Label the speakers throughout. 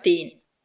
Speaker 1: 3।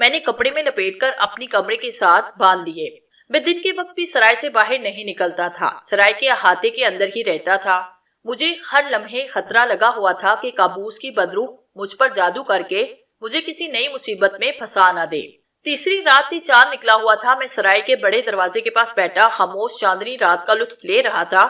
Speaker 1: میں نے کپڑے میں لپیٹ کر اپنی کمرے کے ساتھ باندھ لیے۔ میں دن کے وقت بھی سرائے سے باہر نہیں نکلتا تھا، سرائے کے احاطے کے اندر ہی رہتا تھا۔ مجھے ہر لمحے خطرہ لگا ہوا تھا کہ کابوس کی بدروح مجھ پر جادو کر کے مجھے کسی نئی مصیبت میں پھنسا نہ دے۔ تیسری رات تھی، چاند نکلا ہوا تھا۔ میں سرائے کے بڑے دروازے کے پاس بیٹھا خاموش چاندنی رات کا لطف لے رہا تھا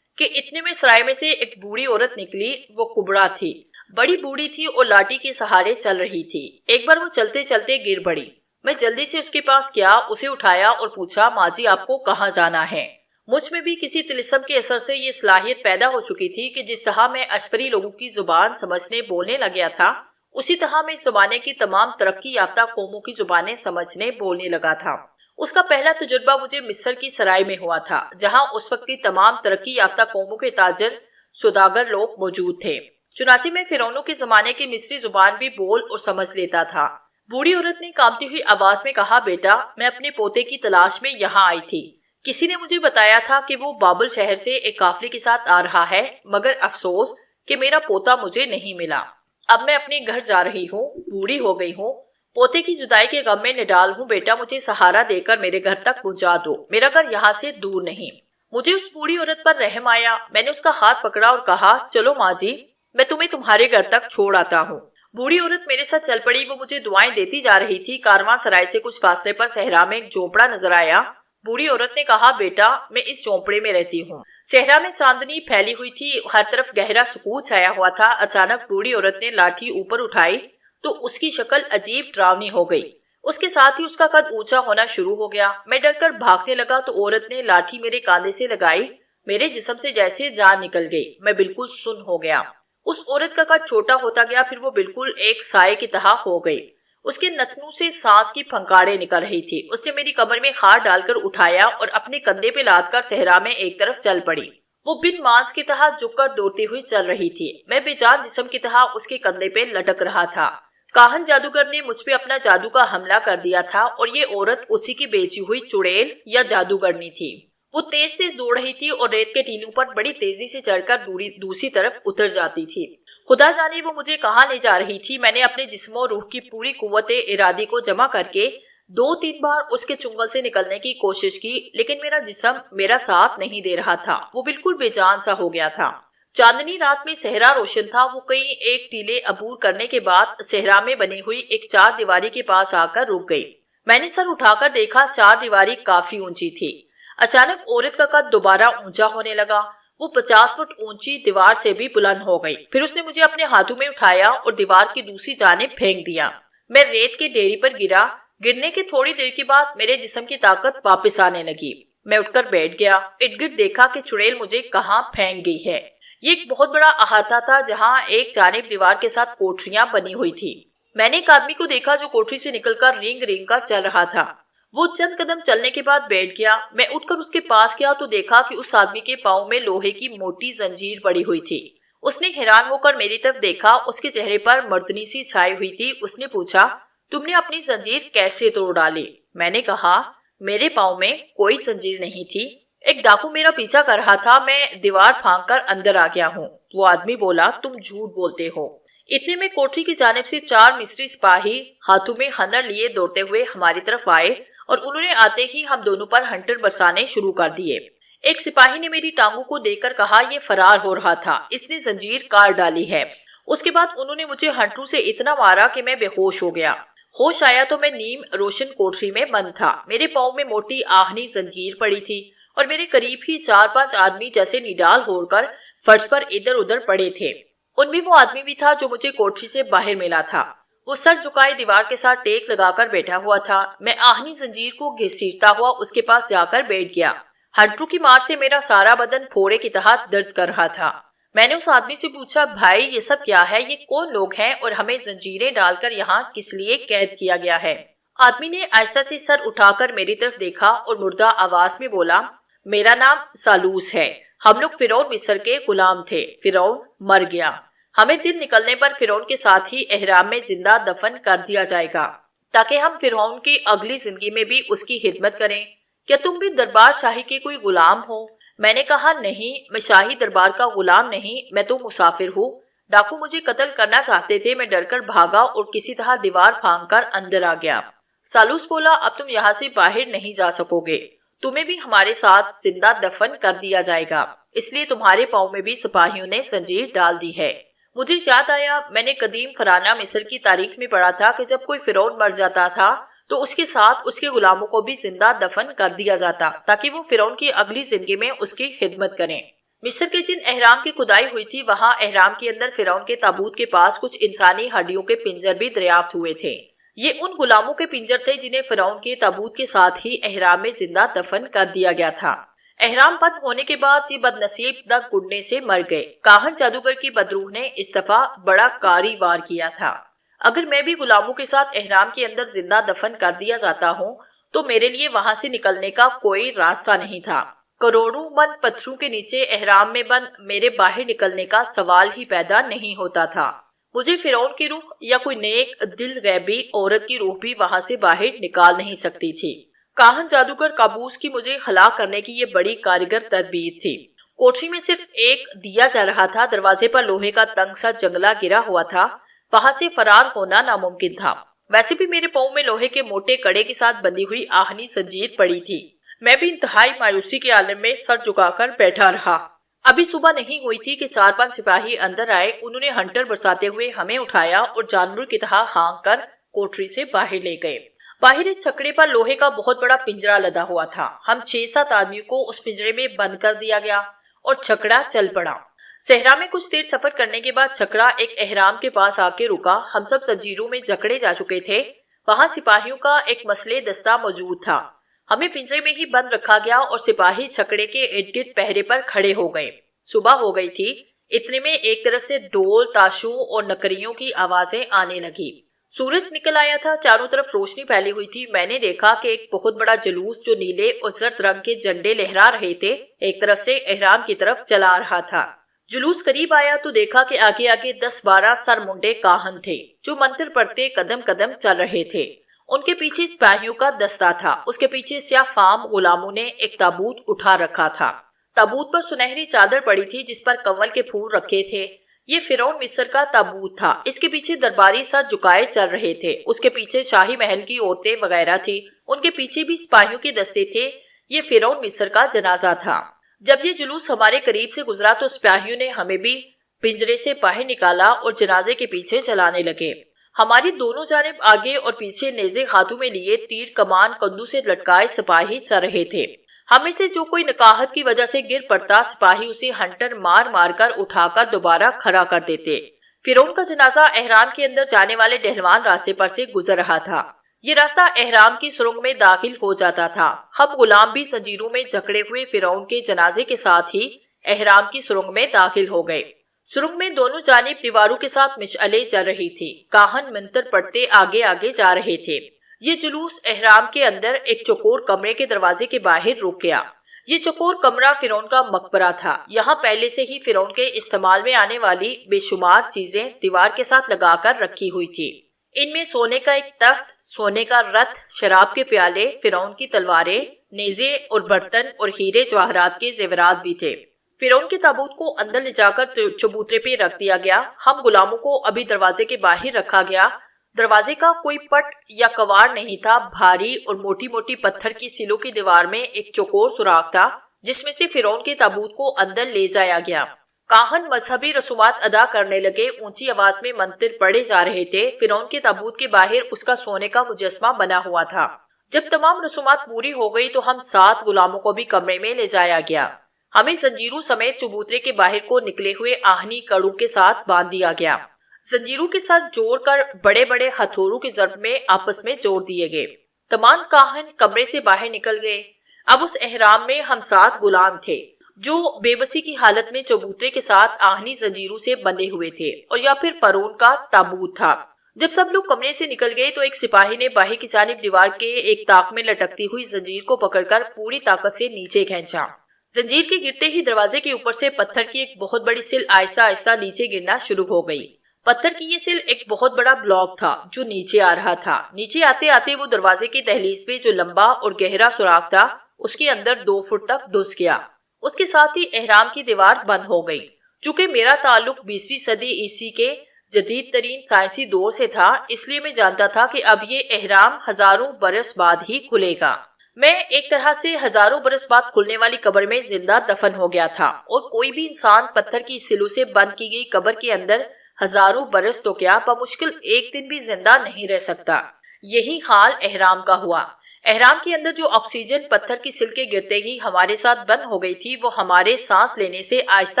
Speaker 1: کہ اتنے میں سرائے میں سے ایک بوڑھی عورت نکلی۔ وہ کبڑا تھی، بڑی بوڑھی تھی اور لاٹھی کے سہارے چل رہی تھی۔ ایک بار وہ چلتے چلتے گر پڑی۔ میں جلدی سے اس کے پاس گیا، اسے اٹھایا اور پوچھا، ماں جی آپ کو کہاں جانا ہے؟ مجھ میں بھی کسی طلسم کے اثر سے یہ صلاحیت پیدا ہو چکی تھی کہ جس طرح میں اشپری لوگوں کی زبان سمجھنے بولنے لگ گیا تھا، اسی طرح میں اس زمانے کی تمام ترقی یافتہ قوموں کی زبانیں سمجھنے بولنے لگا تھا۔ اس کا پہلا تجربہ مجھے مصر کی سرائے میں ہوا تھا، جہاں اس وقت کی تمام ترقی یافتہ قوموں کے تاجر سوداگر لوگ موجود تھے۔ چنانچہ میں فرعونوں کے زمانے کی مصری زبان بھی بول اور سمجھ لیتا تھا۔ بوڑھی عورت نے کانپتی ہوئی آواز میں کہا، بیٹا میں اپنے پوتے کی تلاش میں یہاں آئی تھی۔ کسی نے مجھے بتایا تھا کہ وہ بابل شہر سے ایک قافلے کے ساتھ آ رہا ہے، مگر افسوس کہ میرا پوتا مجھے نہیں ملا۔ اب میں اپنے گھر جا رہی ہوں، بوڑھی ہو گئی ہوں، پوتے کی جدائی کے غم میں نڈال ہوں۔ بیٹا مجھے سہارا دے کر میرے گھر تک پہنچا دو، میرا گھر یہاں سے دور نہیں۔ مجھے اس بوڑھی عورت پر رحم آیا۔ میں نے اس کا ہاتھ پکڑا اور کہا، چلو ماں جی میں تمہیں تمہارے گھر تک چھوڑ آتا ہوں۔ بوڑھی عورت میرے ساتھ چل پڑی۔ وہ مجھے دعائیں دیتی جا رہی تھی۔ کارواں سرائے سے کچھ فاصلے پر صحرا میں ایک جھونپڑا نظر آیا۔ بوڑھی عورت نے کہا، بیٹا میں اس جھونپڑے میں رہتی ہوں۔ صحرا میں چاندنی پھیلی ہوئی تھی، ہر طرف گہرا سکوت چھایا ہوا تھا۔ اچانک بوڑھی عورت نے لاٹھی اوپر اٹھائی تو اس کی شکل عجیب ڈراؤنی ہو گئی۔ اس کے ساتھ ہی اس کا قد اونچا ہونا شروع ہو گیا۔ میں ڈر کر بھاگنے لگا تو عورت نے لاٹھی میرے کاندھے سے لگائی۔ میرے جسم سے جیسے جان نکل گئی، میں بالکل سن ہو گیا۔ اس عورت کا قد چھوٹا ہوتا گیا، پھر وہ بالکل ایک سائے کی طرح ہو گئی۔ اس کے نتنوں سے سانس کی پھنکاریں نکل رہی تھی۔ اس نے میری کمر میں ہاتھ ڈال کر اٹھایا اور اپنے کندھے پہ لاد کر صحرا میں ایک طرف چل پڑی۔ وہ بن مانس کی طرح جھک کر دوڑتی ہوئی چل رہی تھی۔ میں بے جان جسم کی طرح اس کے کندھے پہ لٹک رہا تھا۔ کاہن جادوگر نے مجھ پہ اپنا جادو کا حملہ کر دیا تھا اور یہ عورت اسی کی بیچی ہوئی چڑیل یا جادوگرنی تھی۔ وہ تیز تیز دوڑ رہی تھی اور ریت کے ٹیلوں پر بڑی تیزی سے چڑھ کر دوسری طرف اتر جاتی تھی۔ خدا جانے وہ مجھے کہاں لے جا رہی تھی۔ میں نے اپنے جسم و روح کی پوری قوت ارادی کو جمع کر کے 2-3 بار اس کے چنگل سے نکلنے کی کوشش کی، لیکن میرا جسم میرا ساتھ نہیں دے رہا تھا۔ وہ بالکل بے جان سا ہو گیا تھا۔ چاندنی رات میں صحرا روشن تھا۔ وہ کئی ایک ٹیلے عبور کرنے کے بعد صحرا میں بنی ہوئی ایک 4 دیواری کے پاس آ کر رک گئی۔ میں نے سر اٹھا کر دیکھا، 4 دیواری کافی اونچی تھی۔ اچانک عورت کا قد دوبارہ اونچا ہونے لگا۔ وہ 50 فٹ اونچی دیوار سے بھی بلند ہو گئی۔ پھر اس نے مجھے اپنے ہاتھوں میں اٹھایا اور دیوار کی دوسری جانب پھینک دیا۔ میں ریت کے ڈھیری پر گرا۔ گرنے کے تھوڑی دیر کے بعد میرے جسم کی طاقت واپس آنے لگی۔ میں اٹھ کر بیٹھ گیا۔ ارد گرد دیکھا کہ چڑیل مجھے کہاں پھینک گئی ہے۔ یہ ایک بہت بڑا احاطہ تھا جہاں ایک جانب دیوار کے ساتھ کوٹریاں بنی ہوئی تھی۔ میں نے ایک آدمی کو دیکھا جو کوٹری سے نکل کر رینگ رینگ کر چل رہا تھا۔ وہ چند قدم چلنے کے بعد بیٹھ گیا۔ میں اٹھ کر اس کے پاس گیا تو دیکھا کہ اس آدمی کے پاؤں میں لوہے کی موٹی زنجیر پڑی ہوئی تھی۔ اس نے حیران ہو کر میری طرف دیکھا۔ اس کے چہرے پر مردنی سی چھائی ہوئی تھی۔ اس نے پوچھا، تم نے اپنی زنجیر کیسے توڑ ڈالی؟ میں نے کہا، میرے پاؤں میں کوئی زنجیر نہیں تھی، ایک ڈاکو میرا پیچھا کر رہا تھا، میں دیوار پھانک کر اندر آ گیا ہوں۔ وہ آدمی بولا، تم جھوٹ بولتے ہو۔ اتنے میں کوٹری کی جانب سے 4 مصری سپاہی ہاتھوں میں خنجر لیے دوڑتے ہوئے ہماری طرف آئے اور انہوں نے آتے ہی ہم دونوں پر ہنٹر برسانے شروع کر دیے۔ ایک سپاہی نے میری ٹانگوں کو دیکھ کر کہا، یہ فرار ہو رہا تھا، اس نے زنجیر کاٹ ڈالی ہے۔ اس کے بعد انہوں نے مجھے ہنٹروں سے اتنا مارا کہ میں بے ہوش ہو گیا۔ ہوش آیا تو میں نیم روشن کوٹری میں بند تھا۔ میرے پاؤں میں موٹی آہنی زنجیر پڑی تھی اور میرے قریب ہی 4-5 آدمی جیسے نڈال ہو کر فرش پر ادھر ادھر پڑے تھے۔ ان میں وہ آدمی بھی تھا جو مجھے کوٹری سے باہر ملا تھا۔ وہ سر جھکائے دیوار کے ساتھ ٹیک لگا کر بیٹھا ہوا تھا۔ میں آہنی زنجیر کو گھسیٹتا ہوا اس کے پاس جا کر بیٹھ گیا۔ ہنٹروں کی مار سے میرا سارا بدن پھوڑے کی طرح درد کر رہا تھا۔ میں نے اس آدمی سے پوچھا، بھائی یہ سب کیا ہے؟ یہ کون لوگ ہیں اور ہمیں زنجیریں ڈال کر یہاں کس لیے قید کیا گیا ہے؟ آدمی نے آہستہ سے سر اٹھا کر میری طرف دیکھا اور مردہ آواز میں بولا، میرا نام سالوس ہے، ہم لوگ فرعون مصر کے غلام تھے، فرعون مر گیا، ہمیں دن نکلنے پر فرعون کے ساتھ ہی احرام میں زندہ دفن کر دیا جائے گا تاکہ ہم فرعون کی اگلی زندگی میں بھی اس کی خدمت کریں۔ کیا تم بھی دربار شاہی کے کوئی غلام ہو؟ میں نے کہا، نہیں، میں شاہی دربار کا غلام نہیں، میں تو مسافر ہوں۔ ڈاکو مجھے قتل کرنا چاہتے تھے۔ میں ڈر کر بھاگا اور کسی طرح دیوار پھانک کر اندر آ گیا۔ سالوس بولا اب تم یہاں سے باہر نہیں جا سکو گے، تمہیں بھی ہمارے ساتھ زندہ دفن کر دیا جائے گا، اس لیے تمہارے پاؤں میں بھی سپاہیوں نے زنجیر ڈال دی ہے۔ مجھے یاد آیا میں نے قدیم فراعنہ مصر کی تاریخ میں پڑھا تھا کہ جب کوئی فرعون مر جاتا تھا تو اس کے ساتھ اس کے غلاموں کو بھی زندہ دفن کر دیا جاتا تاکہ وہ فرعون کی اگلی زندگی میں اس کی خدمت کریں۔ مصر کے جن اہرام کی کھدائی ہوئی تھی وہاں اہرام کے اندر فرعون کے تابوت کے پاس کچھ انسانی ہڈیوں کے پنجر بھی دریافت ہوئے تھے۔ یہ ان غلاموں کے پنجر تھے جنہیں فرعون کے تابوت کے ساتھ ہی اہرام میں زندہ دفن کر دیا گیا تھا۔ احرام بند ہونے کے بعد یہ بد نصیب دگ گڑنے سے مر گئے۔ کاہن جادوگر کی بدروح نے اس دفعہ بڑا کاری وار کیا تھا۔ اگر میں بھی غلاموں کے ساتھ احرام کے اندر زندہ دفن کر دیا جاتا ہوں تو میرے لیے وہاں سے نکلنے کا کوئی راستہ نہیں تھا۔ کروڑوں من پتھروں کے نیچے احرام میں بند میرے باہر نکلنے کا سوال ہی پیدا نہیں ہوتا تھا۔ مجھے فرعون کی روح یا کوئی نیک دل غیبی عورت کی روح بھی وہاں سے باہر نکال نہیں سکتی تھی۔ کاہن جادوگر کابوس کی مجھے ہلاک کرنے کی یہ بڑی کارگر تدبیر تھی۔ کوٹری میں صرف ایک دیا جا رہا تھا، دروازے پر لوہے کا تنگ سا جنگلہ گرا ہوا تھا، وہاں سے فرار ہونا ناممکن تھا۔ ویسے بھی میرے پاؤں میں لوہے کے موٹے کڑے کے ساتھ بندھی ہوئی آہنی زنجیر پڑی تھی۔ میں بھی انتہائی مایوسی کے عالم میں سر جھکا کر بیٹھا رہا۔ ابھی صبح نہیں ہوئی تھی کہ 4-5 سپاہی اندر آئے، انہوں نے ہنٹر برساتے ہوئے ہمیں اٹھایا اور جانور کی طرح ہانک کر کوٹری سے باہر لے گئے۔ باہر ایک چھکڑے پر لوہے کا بہت بڑا پنجرا لدا ہوا تھا۔ ہم 6-7 آدمیوں کو اس پنجرے میں بند کر دیا گیا اور چھکڑا چل پڑا۔ صحرا میں کچھ دیر سفر کرنے کے بعد چھکڑا ایک احرام کے پاس آ کے رکا۔ ہم سب زنجیروں میں جکڑے جا چکے تھے۔ وہاں سپاہیوں کا ایک مسلح دستہ موجود تھا۔ ہمیں پنجرے میں ہی بند رکھا گیا اور سپاہی چھکڑے کے ارد گرد پہرے پر کھڑے ہو گئے۔ صبح ہو گئی تھی، اتنے میں ایک طرف سے ڈول، تاشوں اور نکریوں کی آوازیں آنے لگی۔ سورج نکل آیا تھا، چاروں طرف روشنی پھیلی ہوئی تھی۔ میں نے دیکھا کہ ایک بہت بڑا جلوس جو نیلے اور زرد رنگ کے جھنڈے لہرا رہے تھے ایک طرف سے احرام کی طرف چلا رہا تھا۔ جلوس قریب آیا تو دیکھا کہ آگے آگے 10-12 سر منڈے کاہن تھے جو منتر پڑھتے قدم قدم چل رہے تھے۔ ان کے پیچھے سپاہیوں کا دستہ تھا، اس کے پیچھے سیاہ فام غلاموں نے ایک تابوت اٹھا رکھا تھا۔ تابوت پر سنہری چادر پڑی تھی جس پر کنول کے پھول رکھے تھے۔ یہ فرعون مصر کا تابوت تھا۔ اس کے پیچھے درباری سر جھکائے چل رہے تھے، اس کے پیچھے شاہی محل کی عورتیں وغیرہ تھی، ان کے پیچھے بھی سپاہیوں کے دستے تھے۔ یہ فرعون مصر کا جنازہ تھا۔ جب یہ جلوس ہمارے قریب سے گزرا تو سپاہیوں نے ہمیں بھی پنجرے سے باہر نکالا اور جنازے کے پیچھے چلانے لگے۔ ہماری دونوں جانب آگے اور پیچھے نیزے ہاتھوں میں لیے تیر کمان کندھوں سے لٹکائے سپاہی چل رہے تھے۔ ہمیں سے جو کوئی نکاہت کی وجہ سے گر پڑتا سپاہی اسے ہنٹر مار مار کر اٹھا کر دوبارہ کھڑا کر دیتے۔ فرعون کا جنازہ احرام کے اندر جانے والے ڈہلوان راستے پر سے گزر رہا تھا۔ یہ راستہ احرام کی سرنگ میں داخل ہو جاتا تھا۔ ہم غلام بھی زنجیروں میں جکڑے ہوئے فرعون کے جنازے کے ساتھ ہی احرام کی سرنگ میں داخل ہو گئے۔ سرنگ میں دونوں جانب دیواروں کے ساتھ مشعلیں جل رہی تھی۔ کاہن منتر پڑھتے آگے آگے جا رہے تھے۔ یہ جلوس احرام کے اندر ایک چوکور کمرے کے دروازے کے باہر رک گیا۔ یہ چوکور کمرہ فرعون کا مقبرہ تھا۔ یہاں پہلے سے ہی فرعون کے استعمال میں آنے والی بے شمار چیزیں دیوار کے ساتھ لگا کر رکھی ہوئی تھی۔ ان میں سونے کا ایک تخت، سونے کا رتھ، شراب کے پیالے، فرعون کی تلواریں، نیزے اور برتن اور ہیرے جواہرات کے زیورات بھی تھے۔ فرعون کے تابوت کو اندر لے جا کر چبوترے پہ رکھ دیا گیا۔ ہم غلاموں کو ابھی دروازے کے باہر رکھا گیا۔ دروازے کا کوئی پٹ یا کواڑ نہیں تھا۔ بھاری اور موٹی موٹی پتھر کی سلوں کی دیوار میں ایک چوکور سوراخ تھا جس میں سے فرعون کے تابوت کو اندر لے جایا گیا۔ کاہن مذہبی رسومات ادا کرنے لگے، اونچی آواز میں منتر پڑھے جا رہے تھے۔ فرعون کے تابوت کے باہر اس کا سونے کا مجسمہ بنا ہوا تھا۔ جب تمام رسومات پوری ہو گئی تو ہم 7 غلاموں کو بھی کمرے میں لے جایا گیا۔ ہمیں زنجیروں سمیت چبوترے کے باہر کو نکلے ہوئے آہنی کڑوں کے ساتھ باندھ دیا گیا۔ زنجیروں کے ساتھ جوڑ کر بڑے بڑے ہتھوڑوں کے ضرب میں آپس میں جوڑ دیے گئے۔ تمام کاہن کمرے سے باہر نکل گئے۔ اب اس احرام میں ہم 7 غلام تھے جو بے بسی کی حالت میں چبوترے کے ساتھ آہنی زنجیروں سے بندھے ہوئے تھے، اور یا پھر فرعون کا تابوت تھا۔ جب سب لوگ کمرے سے نکل گئے تو ایک سپاہی نے باہر کی جانب دیوار کے ایک طاق میں لٹکتی ہوئی زنجیر کو پکڑ کر پوری طاقت سے نیچے کھینچا۔ زنجیر کے گرتے ہی دروازے کے اوپر سے پتھر کی ایک بہت بڑی سل آہستہ آہستہ نیچے گرنا شروع ہو گئی۔ پتھر کی یہ سل ایک بہت بڑا بلاک تھا جو نیچے آ رہا تھا۔ نیچے آتے آتے وہ دروازے کی دہلیز میں جو لمبا اور گہرا سوراخ تھا اس کے اندر 2 فٹ تک گھس گیا۔ اس کے ساتھ ہی احرام کی دیوار بند ہو گئی۔ چونکہ میرا تعلق 20ویں صدی عیسوی کے جدید ترین سائنسی دور سے تھا، اس لیے میں جانتا تھا کہ اب یہ احرام ہزاروں برس بعد ہی کھلے گا۔ میں ایک طرح سے ہزاروں برس بعد کھلنے والی قبر میں زندہ دفن ہو گیا تھا، اور کوئی بھی انسان پتھر کی سلوں سے بند کی گئی قبر کے اندر ہزاروں برس تو کیا بمشکل ایک دن بھی زندہ نہیں رہ سکتا۔ یہی حال احرام کا ہوا۔ احرام کے اندر جو آکسیجن پتھر کی سل کے گرتے ہی ہمارے ساتھ بند ہو گئی تھی، وہ ہمارے سانس لینے سے آہستہ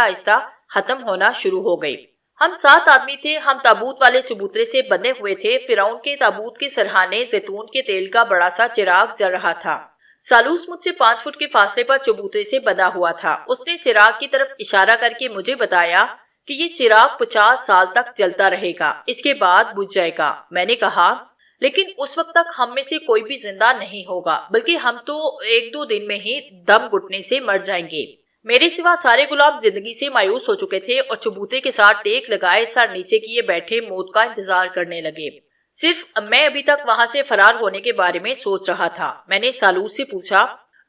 Speaker 1: آہستہ ختم ہونا شروع ہو گئی۔ ہم 7 آدمی تھے، ہم تابوت والے چبوترے سے بندھے ہوئے تھے۔ فرعون کے تابوت کے سرہانے زیتون کے تیل کا بڑا سا چراغ جل رہا تھا۔ سالوس مجھ سے 5 فٹ کے فاصلے پر چبوترے سے بندھا ہوا تھا۔ اس نے چراغ کی طرف اشارہ کر کے مجھے بتایا کہ یہ چراغ 50 سال تک جلتا رہے گا، اس کے بعد بجھ جائے گا۔ میں نے کہا لیکن اس وقت تک ہم میں سے کوئی بھی زندہ نہیں ہوگا، بلکہ ہم تو 1-2 دن میں ہی دم گھٹنے سے مر جائیں گے۔ میرے سوا سارے غلام زندگی سے مایوس ہو چکے تھے اور چبوترے کے ساتھ ٹیک لگائے سر نیچے کیے بیٹھے موت کا انتظار کرنے لگے۔ صرف میں ابھی تک وہاں سے فرار ہونے کے بارے میں سوچ رہا تھا۔ میں نے سالوس سے پوچھا،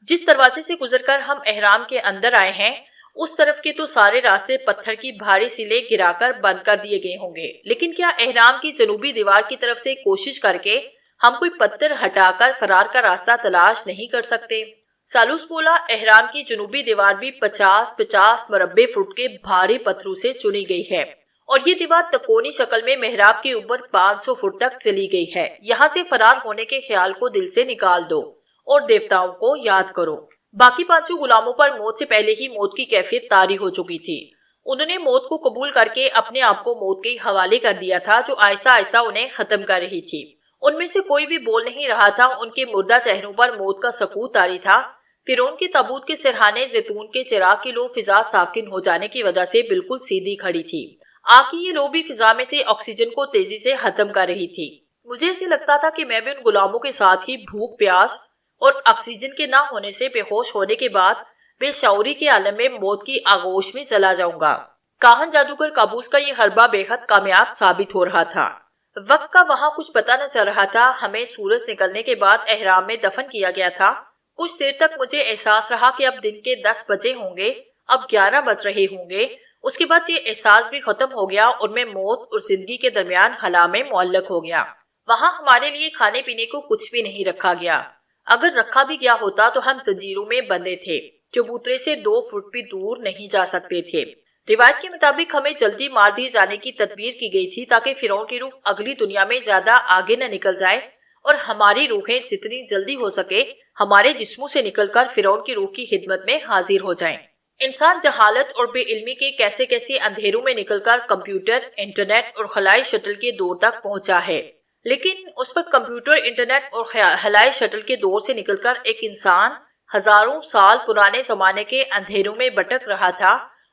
Speaker 1: جس دروازے سے گزر کر ہم احرام کے اندر آئے ہیں، اس طرف کے تو سارے راستے پتھر کی بھاری سلیں گرا کر بند کر دیے گئے ہوں گے، لیکن کیا احرام کی جنوبی دیوار کی طرف سے کوشش کر کے ہم کوئی پتھر ہٹا کر فرار کا راستہ تلاش نہیں کر سکتے؟ سالوس بولا، احرام کی جنوبی دیوار بھی 50 مربع فٹ کے بھاری پتھروں سے چنی گئی ہے، اور یہ دیوار تکونی شکل میں محراب کے اوپر 500 فٹ تک چلی گئی ہے۔ یہاں سے فرار ہونے کے خیال کو دل سے نکال دو اور دیوتاؤں کو یاد کرو۔ باقی 5 غلاموں پر موت سے پہلے ہی موت کی کیفیت طاری ہو چکی تھی۔ انہوں نے موت کو قبول کر کے اپنے آپ کو موت کے حوالے کر دیا تھا، جو آہستہ آہستہ انہیں ختم کر رہی تھی۔ ان میں سے کوئی بھی بول نہیں رہا تھا، ان کے مردہ چہروں پر موت کا سکوت طاری تھا۔ فرعون کے تابوت کے سرہانے زیتون کے چراغ کی لو فضا ساکن ہو جانے کی وجہ سے بالکل سیدھی کھڑی تھی۔ آگ کی یہ لو بھی فضا میں سے آکسیجن کو تیزی سے ختم کر رہی تھی۔ مجھے ایسے لگتا تھا کہ میں بھی ان غلاموں کے ساتھ ہی بھوک پیاس اور آکسیجن کے نہ ہونے سے بے ہوش ہونے کے بعد بے شعوری کے عالم میں موت کی آغوش میں چلا جاؤں گا۔ کاہن جادوگر قابوس کا یہ حربہ بے حد کامیاب ثابت ہو رہا تھا۔ وقت کا وہاں کچھ پتہ نہ چل رہا تھا۔ ہمیں سورج نکلنے کے بعد احرام میں دفن کیا گیا تھا۔ کچھ دیر تک مجھے احساس رہا کہ اب دن کے 10 بجے ہوں گے، اب 11 بج رہے ہوں گے۔ اس کے بعد یہ احساس بھی ختم ہو گیا اور میں موت اور زندگی کے درمیان خلا میں معلق ہو گیا۔ وہاں ہمارے لیے کھانے پینے کو کچھ بھی نہیں رکھا گیا۔ اگر رکھا بھی گیا ہوتا تو ہم زنجیروں میں بندھے تھے، چبوترے سے 2 فٹ بھی دور نہیں جا سکتے تھے۔ روایت کے مطابق ہمیں جلدی مار دیے جانے کی تدبیر کی گئی تھی تاکہ فرعون کی روح اگلی دنیا میں زیادہ آگے نہ نکل جائے اور ہماری روحیں جتنی جلدی ہو سکے ہمارے جسموں سے نکل کر فرعون کی روح کی خدمت میں حاضر ہو جائیں۔ انسان جہالت اور بے علمی کے کیسے کیسے اندھیروں میں نکل کر کمپیوٹر، انٹرنیٹ اور خلائی شٹل کے دور تک پہنچا ہے، لیکن اس وقت کمپیوٹر، انٹرنیٹ اور خلائی شٹل کے دور سے نکل کر ایک انسان ہزاروں سال پرانے زمانے کے اندھیروں میں بھٹک رہا تھا،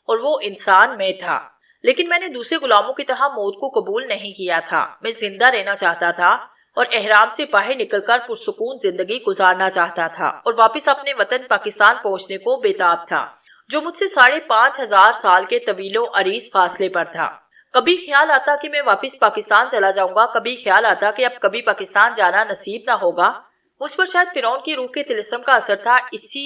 Speaker 1: اور وہ انسان میں تھا۔ لیکن میں نے دوسرے غلاموں کی طرح موت کو قبول نہیں کیا تھا۔ میں زندہ رہنا چاہتا تھا اور احرام سے باہر نکل کر پرسکون زندگی گزارنا چاہتا تھا، اور واپس اپنے وطن پاکستان پہنچنے کو بےتاب تھا، جو مجھ سے 5,500 سال کے طویل و عریض فاصلے پر تھا۔ کبھی خیال آتا کہ میں واپس پاکستان چلا جاؤں گا، کبھی خیال آتا کہ اب کبھی پاکستان جانا نصیب نہ ہوگا۔ مجھ پر شاید فرعون کی روح کے طلسم کا اثر تھا، اسی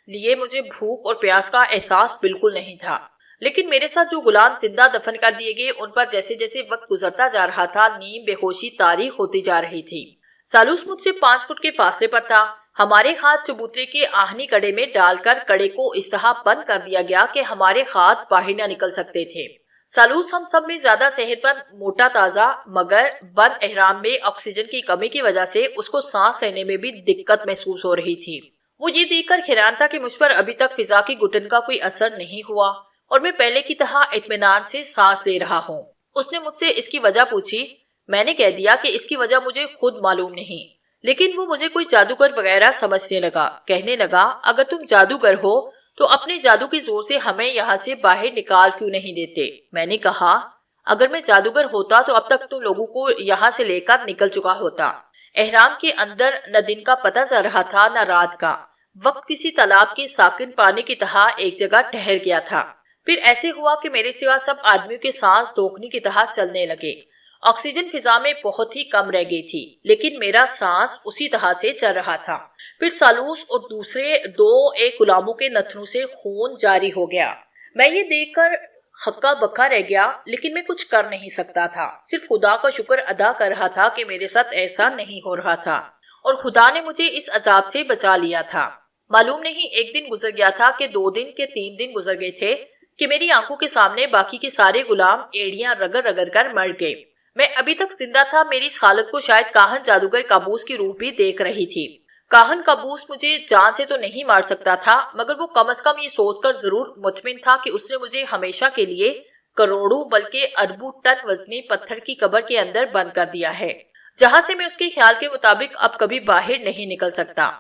Speaker 1: لیے مجھے بھوک اور پیاس کا احساس بالکل نہیں تھا۔ لیکن میرے ساتھ جو غلام زندہ دفن کر دیے گئے، ان پر جیسے جیسے وقت گزرتا جا رہا تھا نیم بے ہوشی طاری ہوتی جا رہی تھی۔ سالوس مجھ سے 5 فٹ کے فاصلے پر تھا۔ ہمارے ہاتھ چبوترے کے آہنی کڑے میں ڈال کر کڑے کو اس طرح بند کر دیا گیا کہ ہمارے ہاتھ باہر نہ نکل سکتے تھے۔ سالوس ہم سب میں زیادہ صحت مند، موٹا تازہ، مگر بند احرام میں آکسیجن کی کمی کی وجہ سے اس کو سانس لینے میں بھی دقت محسوس ہو رہی تھی۔ وہ یہ دیکھ کر حیران تھا کہ مجھ پر ابھی تک فضا کی گھٹن کا کوئی اثر نہیں ہوا اور میں پہلے کی طرح اطمینان سے سانس لے رہا ہوں۔ اس نے مجھ سے اس کی وجہ پوچھی۔ میں نے کہہ دیا کہ اس کی وجہ مجھے خود معلوم نہیں، لیکن وہ مجھے کوئی جادوگر وغیرہ سمجھنے لگا۔ کہنے لگا، اگر تم جادوگر ہو تو اپنے جادو کے زور سے ہمیں یہاں سے باہر نکال کیوں نہیں دیتے؟ میں نے کہا، اگر میں جادوگر ہوتا تو اب تک تم لوگوں کو یہاں سے لے کر نکل چکا ہوتا۔ احرام کے اندر نہ دن کا پتہ چل رہا تھا نہ رات کا۔ وقت کسی تالاب کے ساکن پانی کی طرح ایک جگہ ٹھہر گیا تھا۔ پھر ایسے ہوا کہ میرے سوا سب آدمیوں کے سانس دوگنی کی طرح چلنے لگے۔ آکسیجن فضا میں بہت ہی کم رہ گئی تھی، لیکن میرا سانس اسی طرح سے چل رہا تھا۔ پھر سالوس اور دوسرے 2 غلاموں کے نتنوں سے خون جاری ہو گیا۔ میں یہ دیکھ کر ہکا بکا رہ گیا، لیکن میں کچھ کر نہیں سکتا تھا، صرف خدا کا شکر ادا کر رہا تھا کہ میرے ساتھ ایسا نہیں ہو رہا تھا اور خدا نے مجھے اس عذاب سے بچا لیا تھا۔ معلوم نہیں ایک دن گزر گیا تھا کہ 2 دن کے 3 دن گزر گئے تھے کہ میری آنکھوں کے سامنے باقی کے سارے غلام ایڑیاں رگڑ رگڑ کر مر گئے۔ میں ابھی تک زندہ تھا، میری اس حالت کو شاید کاہن جادوگر کابوس کی روح بھی دیکھ رہی تھی۔ کاہن کابوس مجھے جان سے تو نہیں مار سکتا تھا، مگر وہ کم از کم یہ سوچ کر ضرور مطمئن تھا کہ اس نے مجھے ہمیشہ کے لیے کروڑوں بلکہ اربوں ٹن وزنی پتھر کی قبر کے اندر بند کر دیا ہے، جہاں سے میں اس کے خیال کے مطابق اب کبھی باہر نہیں نکل سکتا۔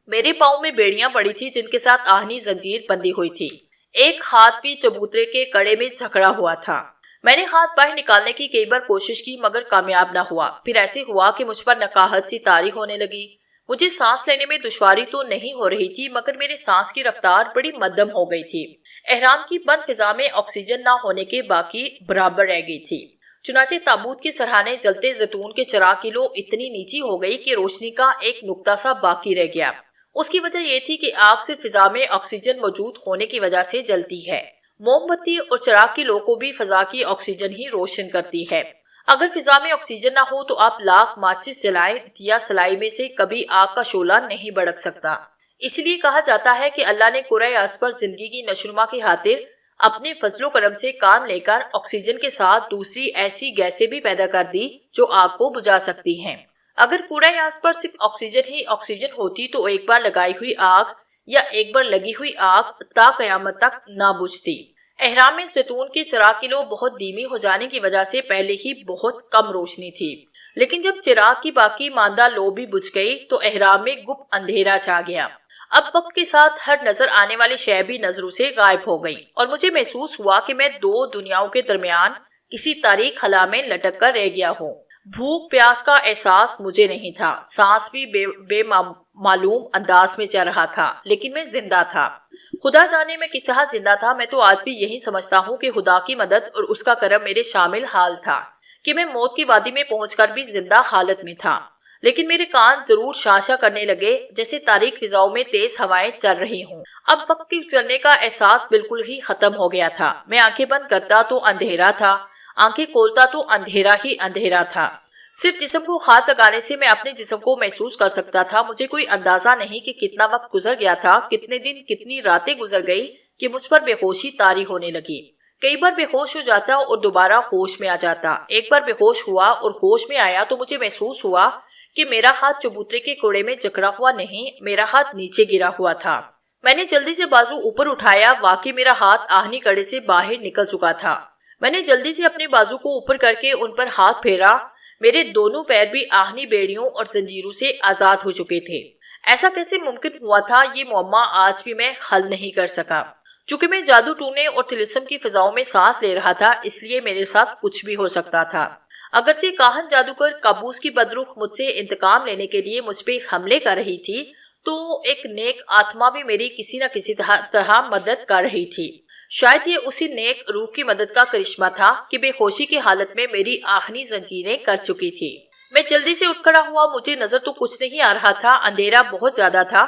Speaker 1: میرے پاؤں میں بیڑیاں پڑی تھی جن کے ساتھ آہنی زنجیر بندی ہوئی تھی، ایک ہاتھ بھی چبوترے کے کڑے میں جھکڑا ہوا تھا۔ میں نے ہاتھ باہر نکالنے کی کئی بار کوشش کی مگر کامیاب نہ ہوا۔ پھر ایسے ہوا کہ مجھ پر نقاہت سی طاری ہونے لگی۔ مجھے سانس لینے میں دشواری تو نہیں ہو رہی تھی مگر میرے سانس کی رفتار بڑی مدھم ہو گئی تھی۔ احرام کی بند فضا میں آکسیجن نہ ہونے کے باقی برابر رہ گئی تھی۔ چنانچہ تابوت کے سرہانے جلتے زیتون کے چراغ کی لو اتنی نیچی ہو گئی کہ روشنی کا ایک نقطہ سا باقی رہ گیا۔ اس کی وجہ یہ تھی کہ آگ صرف فضا میں آکسیجن موجود ہونے کی وجہ سے جلتی ہے۔ موم بتی اور چراغ کی لو کو بھی فضا کی آکسیجن ہی روشن کرتی ہے۔ اگر فضا میں آکسیجن نہ ہو تو آپ لاکھ ماچس جلائیں، دیا سلائی میں سے کبھی آگ کا شعلہ نہیں بھڑک سکتا۔ اس لیے کہا جاتا ہے کہ اللہ نے کرۂ ارض پر زندگی کی نشوونما کی خاطر اپنے فضل و کرم سے کام لے کر آکسیجن کے ساتھ دوسری ایسی گیسیں بھی پیدا کر دی جو آگ کو بجھا سکتی ہیں۔ اگر کرۂ ارض پر صرف آکسیجن ہی آکسیجن ہوتی تو ایک بار لگائی ہوئی آگ یا ایک بار لگی ہوئی آگ تا قیامت تک نہ بجھتی۔ احرام میں زیتون کے چراغ کی لو بہت دھیمی ہو جانے کی وجہ سے پہلے ہی بہت کم روشنی تھی، لیکن جب چراغ کی باقی ماندہ لو بھی بجھ گئی تو احرام میں گپ اندھیرا چھا گیا۔ اب وقت کے ساتھ ہر نظر آنے والی شے بھی نظروں سے غائب ہو گئی اور مجھے محسوس ہوا کہ میں 2 دنیاؤں کے درمیان کسی تاریک خلا میں لٹک کر رہ گیا ہوں۔ بھوک پیاس کا احساس مجھے نہیں تھا، سانس بھی بے معلوم انداز میں چل رہا تھا، لیکن میں زندہ تھا۔ خدا جانے میں کس طرح زندہ تھا۔ میں تو آج بھی یہی سمجھتا ہوں کہ خدا کی مدد اور اس کا کرم میرے شامل حال تھا کہ میں موت کی وادی میں پہنچ کر بھی زندہ حالت میں تھا، لیکن میرے کان ضرور شاشا کرنے لگے جیسے تاریک فضاؤں میں تیز ہوائیں چل رہی ہوں۔ اب وقت کے گزرنے کا احساس بالکل ہی ختم ہو گیا تھا۔ میں آنکھیں بند کرتا تو اندھیرا تھا، آنکھیں کھولتا تو اندھیرا ہی اندھیرا تھا۔ صرف جسم کو ہاتھ لگانے سے میں اپنے جسم کو محسوس کر سکتا تھا۔ مجھے کوئی اندازہ نہیں کہ کتنا وقت گزر گیا تھا، کتنے دن کتنی راتیں گزر گئی کہ مجھ پر بے ہوشی طاری ہونے لگی۔ کئی بار بے ہوش ہو جاتا اور دوبارہ ہوش میں آ جاتا۔ ایک بار بے ہوش ہوا اور ہوش میں آیا تو مجھے محسوس ہوا کہ میرا ہاتھ چبوترے کے کوڑے میں جکڑا ہوا نہیں، میرا ہاتھ نیچے گرا ہوا تھا۔ میں نے جلدی سے بازو اوپر اٹھایا، واقعی میرا ہاتھ آہنی کڑے سے باہر نکل چکا تھا۔ میں نے جلدی سے اپنے بازو کو اوپر کر کے ان پر ہاتھ پھیرا۔ میرے دونوں پیر بھی آہنی بیڑیوں اور زنجیروں سے آزاد ہو چکے تھے۔ ایسا کیسے ممکن ہوا تھا، یہ معمہ آج بھی میں حل نہیں کر سکا۔ چونکہ میں جادو ٹونے اور طلسم کی فضاؤں میں سانس لے رہا تھا، اس لیے میرے ساتھ کچھ بھی ہو سکتا تھا۔ اگرچہ کاہن جادوگر کابوس کی بدروح مجھ سے انتقام لینے کے لیے مجھ پہ حملے کر رہی تھی، تو ایک نیک آتما بھی میری کسی نہ کسی طرح مدد کر رہی تھی۔ شاید یہ اسی نیک روح کی مدد کا کرشمہ تھا کہ بے ہوشی کی حالت میں میری آہنی زنجیریں کر چکی تھی۔ میں جلدی سے اٹھ کھڑا ہوا، مجھے نظر تو کچھ نہیں آ رہا تھا، اندھیرا بہت زیادہ تھا۔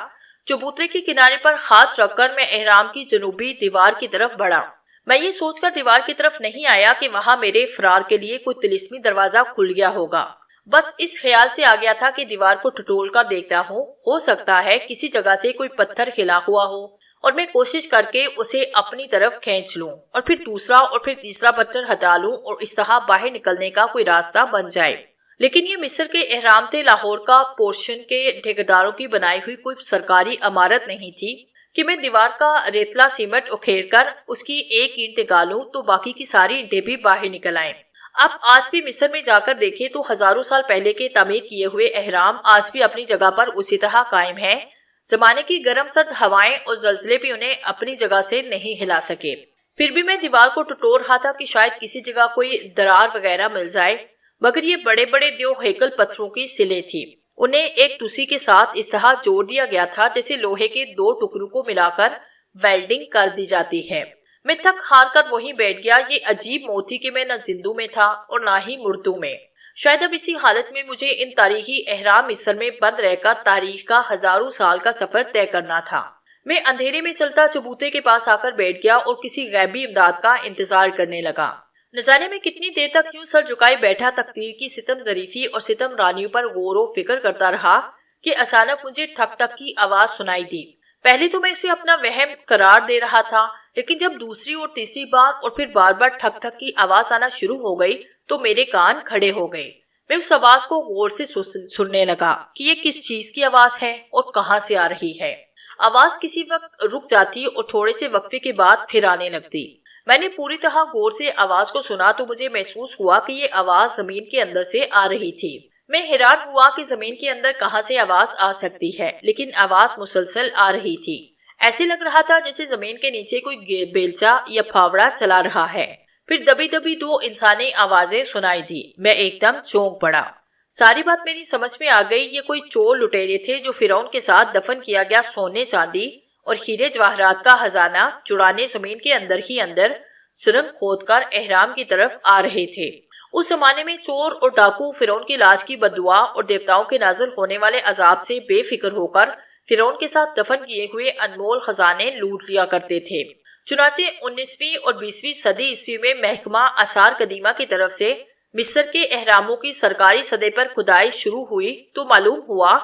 Speaker 1: چبوترے کے کنارے پر ہاتھ رکھ کر میں احرام کی جنوبی دیوار کی طرف بڑھا۔ میں یہ سوچ کر دیوار کی طرف نہیں آیا کہ وہاں میرے فرار کے لیے کوئی طلسمی دروازہ کھل گیا ہوگا۔ بس اس خیال سے آ گیا تھا کہ دیوار کو ٹٹول کر دیکھتا ہوں، ہو سکتا ہے کسی جگہ سے کوئی پتھر ہلا ہوا ہو اور میں کوشش کر کے اسے اپنی طرف کھینچ لوں اور پھر دوسرا اور پھر تیسرا پتھر ہٹا لوں اور اس طرح باہر نکلنے کا کوئی راستہ بن جائے۔ لیکن یہ مصر کے احرام تھے، لاہور کا پورشن کے ٹھیکیداروں کی بنائی ہوئی کوئی سرکاری عمارت نہیں تھی کہ میں دیوار کا ریتلا سیمنٹ اکھیڑ کر اس کی ایک اینٹ نکالوں تو باقی کی ساری اینٹیں بھی باہر نکل آئیں۔ اب آج بھی مصر میں جا کر دیکھیں تو ہزاروں سال پہلے کے تعمیر کیے ہوئے احرام آج بھی اپنی جگہ پر اسی طرح قائم ہیں۔ زمانے کی گرم سرد ہوائیں اور زلزلے بھی انہیں اپنی جگہ سے نہیں ہلا سکے۔ پھر بھی میں دیوار کو ٹٹول رہا تھا کہ شاید کسی جگہ کوئی درار وغیرہ مل جائے، مگر یہ بڑے بڑے دیو ہیکل پتھروں کی سلیں تھی۔ انہیں ایک دوسری کے ساتھ اس طرح جوڑ دیا گیا تھا جیسے لوہے کے 2 ٹکڑوں کو ملا کر ویلڈنگ کر دی جاتی ہے۔ میں تھک ہار کر وہیں بیٹھ گیا۔ یہ عجیب موت تھی کہ میں نہ زندوں میں تھا اور نہ ہی مردوں میں۔ شاید اب اسی حالت میں مجھے ان تاریخی احرام مصر میں بند رہ کر تاریخ کا ہزاروں سال کا سفر طے کرنا تھا۔ میں اندھیرے میں چلتا چبوترے کے پاس آ کر بیٹھ گیا اور کسی غیبی امداد کا انتظار کرنے لگا۔ نہ جانے میں کتنی دیر تک یوں سر جھکائے بیٹھا تقدیر کی ستم ظریفی اور ستم رانیوں پر غور و فکر کرتا رہا کہ اچانک مجھے ٹھک ٹھک کی آواز سنائی دی۔ پہلے تو میں اسے اپنا وہم قرار دے رہا تھا، لیکن جب دوسری اور تیسری بار اور پھر بار بار ٹھک ٹھک کی آواز آنا شروع ہو گئی تو میرے کان کھڑے ہو گئے۔ میں اس آواز کو غور سے سننے لگا کہ یہ کس چیز کی آواز ہے اور کہاں سے آ رہی ہے۔ آواز کسی وقت رک جاتی اور تھوڑے سے وقفے کے بعد پھر آنے لگتی۔ میں نے پوری طرح غور سے آواز کو سنا تو مجھے محسوس ہوا کہ یہ آواز زمین کے اندر سے آ رہی تھی۔ میں حیران ہوا کہ زمین کے اندر کہاں سے آواز آ سکتی ہے، لیکن آواز مسلسل آ رہی تھی۔ ایسے لگ رہا تھا جیسے زمین کے نیچے کوئی بیلچہ یا پھاوڑا چلا رہا ہے۔ پھر دبی دبی دو انسانی آوازیں سنائی دی۔ میں ایک دم چونک پڑا۔ ساری بات میری سمجھ میں آ گئی۔ یہ کوئی چور لٹیرے تھے جو فرعون کے ساتھ دفن کیا گیا سونے چاندی اور ہیرے جواہرات کا خزانہ چرانے زمین کے اندر ہی اندر سرنگ کھود کر احرام کی طرف آ رہے تھے۔ اس زمانے میں چور اور ڈاکو فرعون کی لاش کی بددعا اور دیوتاؤں کے نازل ہونے والے عذاب سے بے فکر ہو کر فرعون کے ساتھ دفن کیے ہوئے انمول خزانے لوٹ لیا کرتے تھے۔ چنانچہ 19ویں اور 20ویں صدی عیسوی میں محکمہ آثار قدیمہ کی طرف سے مصر کے اہراموں کی سرکاری سطح پر کھدائی شروع ہوئی تو معلوم ہوا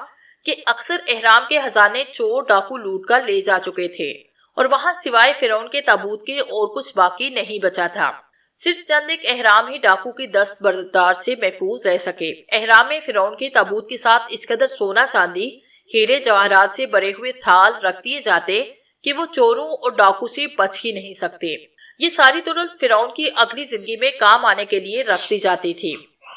Speaker 1: کہ اکثر اہرام کے خزانے چور ڈاکو لوٹ کر لے جا چکے تھے اور وہاں سوائے فرعون کے تابوت کے اور کچھ باقی نہیں بچا تھا۔ صرف چند ایک اہرام ہی ڈاکو کی دست بردار سے محفوظ رہ سکے۔ اہرام میں فرعون کے تابوت کے ساتھ اس قدر سونا چاندی ہیرے جواہرات سے بھرے ہوئے تھال رکھ دیے جاتے کہ وہ چوروں اور ڈاکو سے بچ ہی نہیں سکتے۔ یہ ساری دولت فرعون کی اگلی زندگی میں کام آنے کے لیے رکھ دی جاتی تھی۔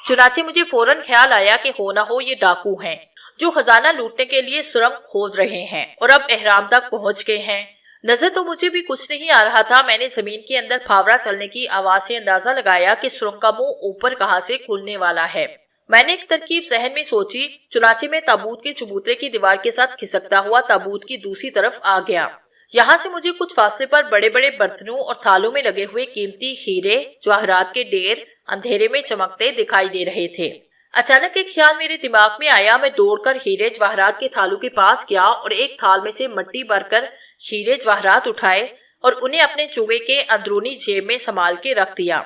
Speaker 1: چنانچہ مجھے فوراً خیال آیا کہ ہو نہ ہو یہ ڈاکو ہیں جو خزانہ لوٹنے کے لیے سرنگ کھود رہے ہیں اور اب احرام تک پہنچ گئے ہیں۔ نظر تو مجھے بھی کچھ نہیں آ رہا تھا۔ میں نے زمین کے اندر پھاوڑا چلنے کی آواز سے اندازہ لگایا کہ سرنگ کا منہ اوپر کہاں سے کھلنے والا ہے۔ میں نے ایک ترکیب ذہن میں سوچی، چنانچہ میں تابوت کے چبوترے کی دیوار کے ساتھ کھسکتا ہوا تابوت کی دوسری طرف آ گیا۔ یہاں سے مجھے کچھ فاصلے پر بڑے بڑے برتنوں اور تھالوں میں لگے ہوئے قیمتی ہیرے جواہرات کے ڈھیر اندھیرے میں چمکتے دکھائی دے رہے تھے۔ اچانک ایک خیال میرے دماغ میں آیا۔ میں دوڑ کر ہیرے جواہرات کے تھالوں کے پاس گیا اور ایک تھال میں سے مٹی بھر کر ہیرے جواہرات اٹھائے اور انہیں اپنے چوگے کے اندرونی جیب میں سنبھال کے رکھ دیا۔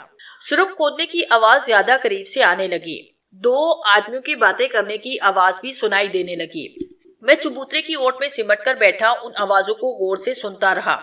Speaker 1: سرنگ کھودنے کی آواز زیادہ قریب سے آنے لگی۔ دو آدمیوں کی باتیں کرنے کی آواز بھی سنائی دینے لگی۔ میں چبوترے کی اوٹ میں سمٹ کر بیٹھا ان آوازوں کو غور سے سنتا رہا۔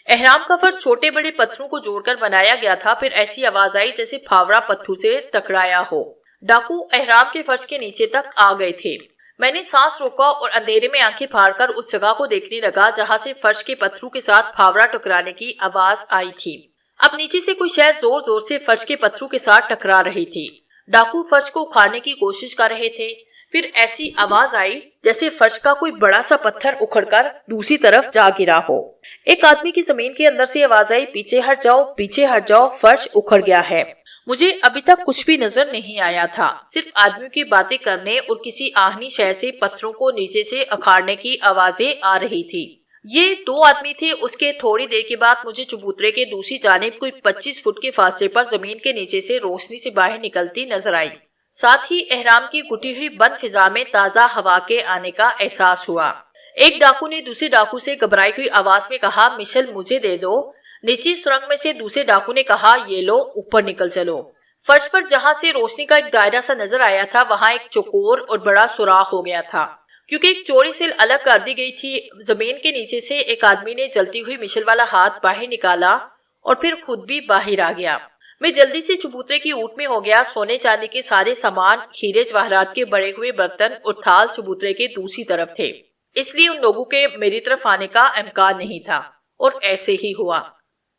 Speaker 1: احرام کا فرش چھوٹے بڑے پتھروں کو جوڑ کر بنایا گیا تھا۔ پھر ایسی آواز آئی جیسے پھاوڑا پتھروں سے ٹکرایا ہو۔ ڈاکو احرام کے فرش کے نیچے تک آ گئے تھے۔ میں نے سانس روکا اور اندھیرے میں آنکھیں پھاڑ کر اس جگہ کو دیکھنے لگا جہاں سے فرش کے پتھروں کے ساتھ پھاوڑا ٹکرانے کی آواز آئی تھی۔ اب نیچے سے کوئی شے زور زور سے فرش کے پتھروں کے ساتھ ٹکرا رہی تھی۔ ڈاکو فرش کو اکھاڑنے کی کوشش کر رہے تھے۔ پھر ایسی آواز آئی جیسے فرش کا کوئی بڑا سا پتھر اکھڑ کر دوسری طرف جا گرا ہو۔ ایک آدمی کی زمین کے اندر سے آواز آئی، پیچھے ہٹ جاؤ، پیچھے ہٹ جاؤ، فرش اکھڑ گیا ہے۔ مجھے ابھی تک کچھ بھی نظر نہیں آیا تھا، صرف آدمیوں کی باتیں کرنے اور کسی آہنی شے سے پتھروں کو نیچے سے اکھاڑنے کی آوازیں آ رہی تھی۔ یہ دو آدمی تھے۔ اس کے تھوڑی دیر کے بعد مجھے چبوترے کے دوسری جانب کوئی 25 فٹ کے فاصلے پر زمین کے نیچے سے روشنی سے باہر نکلتی نظر آئی۔ ساتھ ہی احرام کی گھٹی ہوئی بند فضا میں تازہ ہوا کے آنے کا احساس ہوا۔ ایک ڈاکو نے دوسرے ڈاکو سے گھبرائی ہوئی آواز میں کہا، مشل مجھے دے دو۔ نیچی سرنگ میں سے دوسرے ڈاکو نے کہا، یہ لو، اوپر نکل چلو۔ فرش پر جہاں سے روشنی کا ایک دائرہ سا نظر آیا تھا وہاں ایک چوکور اور بڑا سوراخ ہو گیا تھا، کیونکہ ایک چوڑی سیل الگ کر دی گئی تھی۔ زمین کے نیچے سے ایک آدمی نے جلتی ہوئی مشل والا ہاتھ باہر نکالا اور پھر خود بھی باہر آ گیا۔ میں جلدی سے چبوترے کی اوٹ میں ہو گیا۔ سونے چاندی کے سارے سامان، ہیرے جواہرات کے بڑے ہوئے برتن اور تھال چبوترے کے دوسری طرف تھے، اس لیے ان لوگوں کے میری طرف آنے کا امکان نہیں تھا، اور ایسے ہی ہوا۔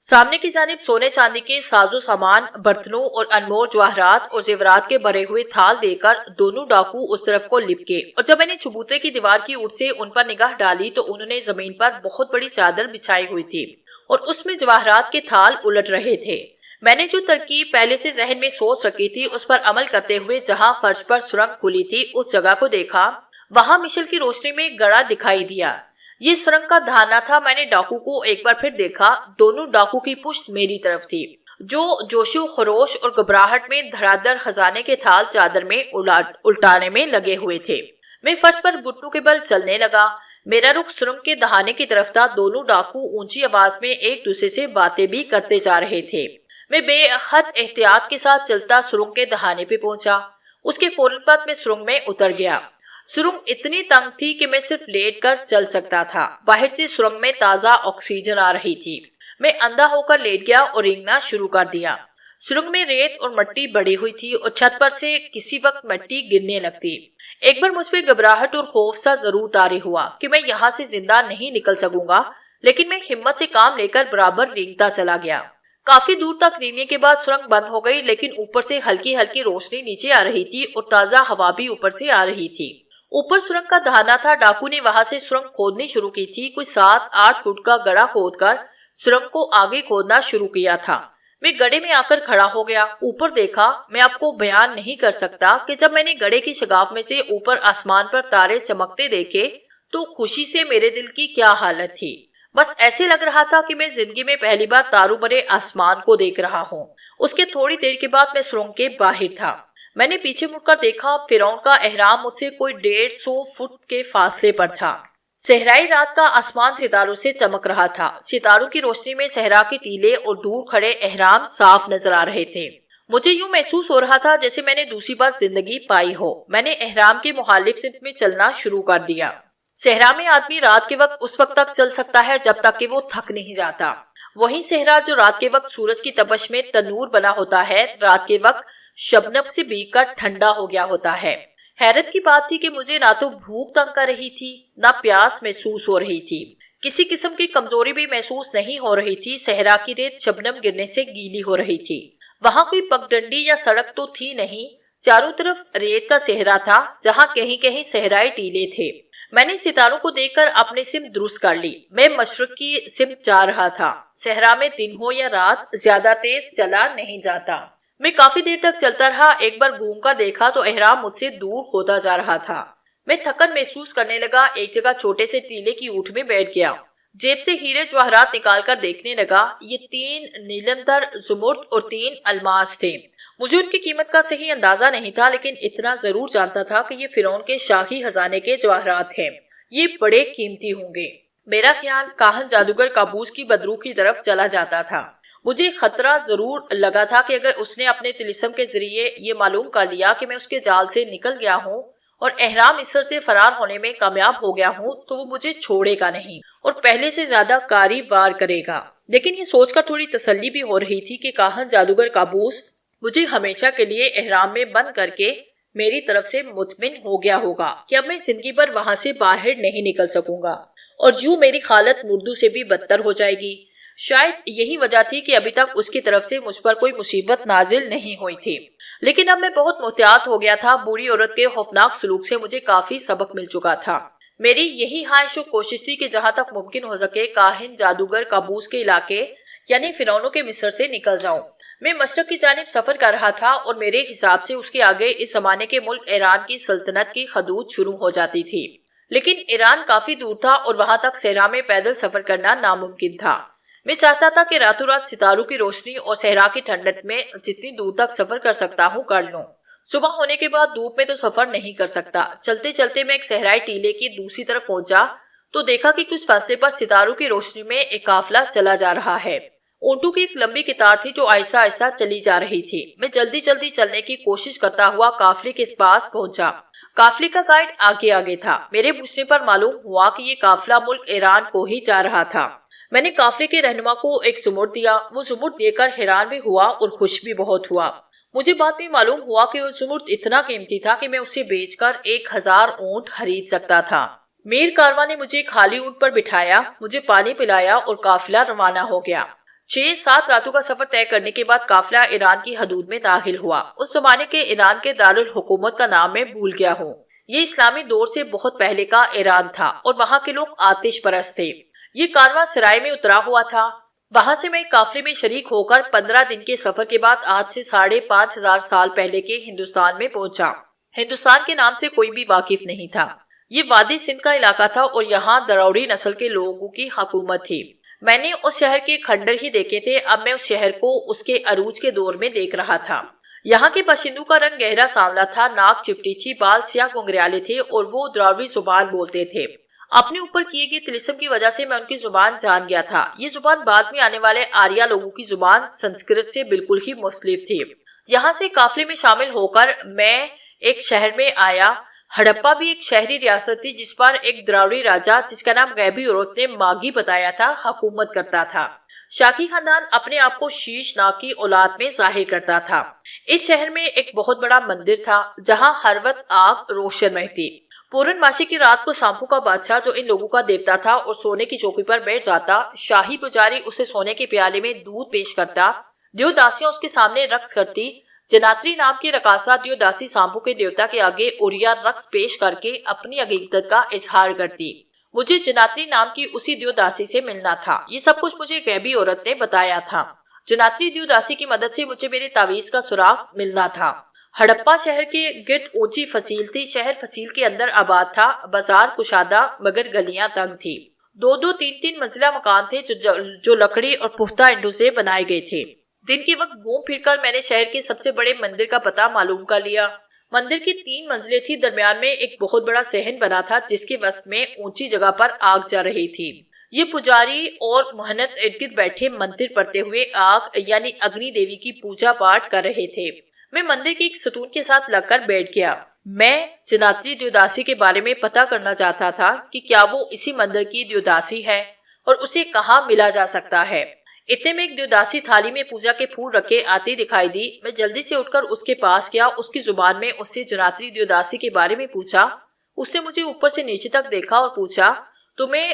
Speaker 1: سامنے کی جانب سونے چاندی کے ساز و سامان، برتنوں اور انمول جواہرات اور زیورات کے بھرے ہوئے تھال دے کر دونوں ڈاکو اس طرف کو لپکے، اور جب میں نے چبوترے کی دیوار کی اوٹ سے ان پر نگاہ ڈالی تو انہوں نے زمین پر بہت بڑی چادر بچھائی ہوئی تھی اور اس میں جواہرات کے تھال الٹ رہے تھے۔ میں نے جو ترکیب پہلے سے ذہن میں سوچ رکھی تھی اس پر عمل کرتے ہوئے جہاں فرش پر سرنگ کھلی تھی اس جگہ کو دیکھا، وہاں مشل کی روشنی میں گڑا دکھائی دیا۔ یہ سرنگ کا دھانا تھا۔ میں نے ڈاکو کو ایک بار پھر دیکھا۔ دونوں ڈاکو کی پشت میری طرف تھی، جو جوش و خروش اور گھبراہٹ میں دھڑا دھڑ خزانے کے تھال چادر میں الٹانے میں لگے ہوئے تھے۔ میں فرش پر گھٹنوں کے بل چلنے لگا۔ میرا رخ سرنگ کے دہانے کی طرف تھا۔ دونوں ڈاکو اونچی آواز میں ایک دوسرے سے باتیں بھی کرتے جا رہے تھے۔ میں بے حد احتیاط کے ساتھ چلتا سرنگ کے دہانے پہ پہنچا۔ اس کے فوراً بعد میں سرنگ میں اتر گیا۔ سرنگ اتنی تنگ تھی کہ میں صرف لیٹ کر چل سکتا تھا۔ باہر سے سرنگ میں تازہ آکسیجن آ رہی تھی۔ میں اندھا ہو کر لیٹ گیا اور رینگنا شروع کر دیا۔ سرنگ میں ریت اور مٹی بڑی ہوئی تھی اور چھت پر سے کسی وقت مٹی گرنے لگتی۔ ایک بار مجھ پہ گھبراہٹ اور خوف سا ضرور طاری ہوا کہ میں یہاں سے زندہ نہیں نکل سکوں گا، لیکن میں ہمت سے کام لے کر برابر رینگتا چلا گیا۔ کافی دور تک رینگنے کے بعد سرنگ بند ہو گئی، لیکن اوپر سے ہلکی ہلکی روشنی نیچے آ رہی تھی اور تازہ ہوا بھی اوپر سے آ رہی تھی۔ اوپر سرنگ کا دہانا تھا۔ ڈاکو نے وہاں سے سرنگ کھودنی شروع کی تھی۔ کوئی 7-8 فٹ کا گڑھا کھود کر سرنگ کو آگے کھودنا شروع کیا تھا۔ میں گڑھے میں آ کر کھڑا ہو گیا، اوپر دیکھا۔ میں آپ کو بیان نہیں کر سکتا کہ جب میں نے گڑھے کی شگاف میں سے اوپر آسمان پر تارے چمکتے دیکھے تو خوشی سے میرے دل کی کیا حالت تھی۔ بس ایسے لگ رہا تھا کہ میں زندگی میں پہلی بار تاروں بھرے آسمان کو دیکھ رہا ہوں۔ اس کے تھوڑی دیر کے بعد میں سرنگ کے باہر تھا۔ میں نے پیچھے مڑ کر دیکھا، فرعون کا احرام مجھ سے کوئی 150 فٹ کے فاصلے پر تھا۔ صحرائی رات کا آسمان ستاروں سے چمک رہا تھا۔ ستاروں کی روشنی میں صحرا کے ٹیلے اور دور کھڑے احرام صاف نظر آ رہے تھے۔ مجھے یوں محسوس ہو رہا تھا جیسے میں نے دوسری بار زندگی پائی ہو۔ میں نے احرام کے مخالف سمت میں چلنا شروع کر دیا۔ صحرا میں آدمی رات کے وقت اس وقت تک چل سکتا ہے جب تک کہ وہ تھک نہیں جاتا۔ وہی صحرا جو رات کے وقت سورج کی تپش میں تنور بنا ہوتا ہے، رات کے وقت شبنم سے بھیگ کر ٹھنڈا ہو گیا ہوتا ہے۔ حیرت کی بات تھی کہ مجھے نہ تو بھوک تنگ کر رہی تھی، نہ پیاس محسوس ہو رہی تھی۔ کسی قسم کی کمزوری بھی محسوس نہیں ہو رہی تھی۔ صحرا کی ریت شبنم گرنے سے گیلی ہو رہی تھی۔ وہاں کوئی پگڈنڈی یا سڑک تو تھی نہیں، چاروں طرف ریت کا صحرا تھا جہاں کہیں کہیں صحرائی ٹیلے تھے۔ میں نے ستاروں کو دیکھ کر اپنی سمت درست کر لی۔ میں مشرق کی سمت جا رہا تھا۔ صحرا میں دن ہو یا رات زیادہ تیز چلا نہیں جاتا۔ میں کافی دیر تک چلتا رہا۔ ایک بار گھوم کر دیکھا تو احرام مجھ سے دور ہوتا جا رہا تھا۔ میں تھکن محسوس کرنے لگا۔ ایک جگہ چھوٹے سے ٹیلے کی اونٹ میں بیٹھ گیا۔ جیب سے ہیرے جواہرات نکال کر دیکھنے لگا۔ یہ 3 نیلم تر زمرد اور 3 الماس تھے۔ مجھے ان کی قیمت کا صحیح اندازہ نہیں تھا، لیکن اتنا ضرور جانتا تھا کہ یہ فرعون کے شاہی خزانے کے جواہرات ہیں۔ یہ بڑے قیمتی ہوں گے۔ میرا خیال کاہن جادوگر قابوس کی بدرو کی طرف چلا جاتا تھا۔ مجھے خطرہ ضرور لگا تھا کہ اگر اس نے اپنے طلسم کے ذریعے یہ معلوم کر لیا کہ میں اس کے جال سے نکل گیا ہوں اور احرام مصر سے فرار ہونے میں کامیاب ہو گیا ہوں تو وہ مجھے چھوڑے گا نہیں اور پہلے سے زیادہ کاری وار کرے گا۔ لیکن یہ سوچ کر تھوڑی تسلی بھی ہو رہی تھی کہ کاہن جادوگر قابوس مجھے ہمیشہ کے لیے احرام میں بند کر کے میری طرف سے مطمئن ہو گیا ہوگا کہ اب میں زندگی بھر وہاں سے باہر نہیں نکل سکوں گا اور یوں میری حالت مردوں سے بھی بدتر ہو جائے گی۔ شاید یہی وجہ تھی کہ ابھی تک اس کی طرف سے مجھ پر کوئی مصیبت نازل نہیں ہوئی تھی، لیکن اب میں بہت محتاط ہو گیا تھا۔ بوڑھی عورت کے خوفناک سلوک سے مجھے کافی سبق مل چکا تھا۔ میری یہی خواہش و کوشش تھی کہ جہاں تک ممکن ہو سکے کاہن جادوگر قابوس کے علاقے یعنی فرعونوں کے مصر سے نکل جاؤں۔ میں مشرق کی جانب سفر کر رہا تھا اور میرے حساب سے اس کے آگے اس زمانے کے ملک ایران کی سلطنت کی حدود شروع ہو جاتی تھی، لیکن ایران کافی دور تھا اور وہاں تک صحرا میں پیدل سفر کرنا ناممکن تھا۔ میں چاہتا تھا کہ راتوں رات ستاروں کی روشنی اور صحرا کی ٹھنڈک میں جتنی دور تک سفر کر سکتا ہوں کر لوں۔ صبح ہونے کے بعد دھوپ میں تو سفر نہیں کر سکتا۔ چلتے چلتے میں ایک صحرائی ٹیلے کی دوسری طرف پہنچا تو دیکھا کہ کچھ فاصلے پر ستاروں کی روشنی میں ایک قافلہ چلا جا رہا ہے۔ اونٹوں کی ایک لمبی قطار تھی جو آہستہ آہستہ چلی جا رہی تھی۔ میں جلدی جلدی چلنے کی کوشش کرتا ہوا قافلے کے پاس پہنچا۔ قافلے کا گائیڈ آگے آگے تھا۔ میرے پوچھنے پر معلوم ہوا کہ یہ قافلہ ملک ایران کو ہی جا رہا تھا۔ میں نے قافلے کے رہنما کو ایک زمرد دیا۔ وہ زمرد دے کر حیران بھی ہوا اور خوش بھی بہت ہوا۔ مجھے بعد میں معلوم ہوا کہ وہ زمرد اتنا قیمتی تھا کہ میں اسے بیچ کر 1000 اونٹ خرید سکتا تھا۔ میر کارواں نے مجھے خالی اونٹ پر بٹھایا، مجھے پانی پلایا اور قافلہ روانہ ہو گیا۔ 6-7 راتوں کا سفر طے کرنے کے بعد قافلہ ایران کی حدود میں داخل ہوا۔ اس زمانے کے ایران کے دارالحکومت کا نام میں بھول گیا ہوں۔ یہ اسلامی دور سے بہت پہلے کا ایران تھا اور وہاں کے لوگ آتش پرست تھے۔ یہ کارواں سرائے میں اترا ہوا تھا۔ وہاں سے میں ایک قافلے میں شریک ہو کر 15 دن کے سفر کے بعد آج سے 5500 سال پہلے کے ہندوستان میں پہنچا۔ ہندوستان کے نام سے کوئی بھی واقف نہیں تھا۔ یہ وادی سندھ کا علاقہ تھا اور یہاں دراوڑی نسل کے لوگوں کی حکومت تھی۔ میں نے اس شہر کے کھنڈر ہی دیکھے تھے۔ اب میں اس شہر کو اس کے عروج کے دور میں دیکھ رہا تھا۔ یہاں کے باشندوں کا رنگ گہرا سانولا تھا، ناک چپٹی تھی، بال سیاہ گنگریالے تھے اور وہ دراوڑی زبان بولتے تھے۔ اپنے اوپر کیے گئے طلسم کی وجہ سے میں ان کی زبان جان گیا تھا۔ یہ زبان بعد میں آنے والے آریہ لوگوں کی زبان سنسکرت سے بالکل ہی مختلف تھی۔ یہاں سے قافلے میں شامل ہو کر میں ایک شہر میں آیا۔ ہڑپا بھی ایک شہری ریاست تھی جس پر ایک دراوڑی راجا جس کا نام غیبی عورت نے ماگی بتایا تھا حکومت کرتا تھا۔ شاکی خاندان اپنے آپ کو شیش ناگ کی اولاد میں ظاہر کرتا تھا۔ اس شہر میں ایک بہت بڑا مندر تھا جہاں ہر وقت آگ روشن رہتی۔ پورن ماشی کی رات کو سامپو کا بادشاہ جو ان لوگوں کا دیوتا تھا اور سونے کی چوکی پر بیٹھ جاتا، شاہی پجاری اسے سونے کے پیالے میں دودھ پیش کرتا، دیوداسیاں اس کے سامنے رقص کرتی۔ جناتری نام کی رقاصہ دیوداسی سامپو کے دیوتا کے آگے اوریا رقص پیش کر کے اپنی عقیدت کا اظہار کرتی۔ مجھے جناتری نام کی اسی دیوداسی سے ملنا تھا۔ یہ سب کچھ مجھے غیبی عورت نے بتایا تھا۔ جناتری دیوداسی کی مدد سے مجھے میرے تعویذ کا سراغ ملنا تھا۔ ہڑپا شہر کے گرد اونچی فصیل تھی۔ شہر فصیل کے اندر آباد تھا۔ بازار کشادہ مگر گلیاں تنگ تھی۔ دو دو تین تین منزلہ مکان تھے جو لکڑی اور پختہ اینٹوں سے بنائے گئے تھے۔ دن کے وقت گھوم پھر کر میں نے شہر کے سب سے بڑے مندر کا پتہ معلوم کر لیا۔ مندر کی 3 منزلیں تھی۔ درمیان میں ایک بہت بڑا صحن بنا تھا جس کے وسط میں اونچی جگہ پر آگ جل رہی تھی۔ یہ پجاری اور مہنت ارد گرد بیٹھے منتر پڑھتے ہوئے آگ یعنی اگنی دیوی کی پوجا پاٹ کر رہے تھے۔ میں مندر کے ایک ستون کے ساتھ لگ کر بیٹھ گیا۔ میں جناتری دیوداسی کے بارے میں پتہ کرنا چاہتا تھا کہ کیا وہ اسی مندر کی دیوداسی ہے اور اسے کہاں ملا جا سکتا ہے۔ اتنے میں ایک دیوداسی تھالی میں پوجا کے پھول رکھے آتی دکھائی دی۔ میں جلدی سے اٹھ کر اس کے پاس گیا۔ اس کی زبان میں اس سے جناتری دیوداسی کے بارے میں پوچھا۔ اس نے مجھے اوپر سے نیچے تک دیکھا اور پوچھا، تمہیں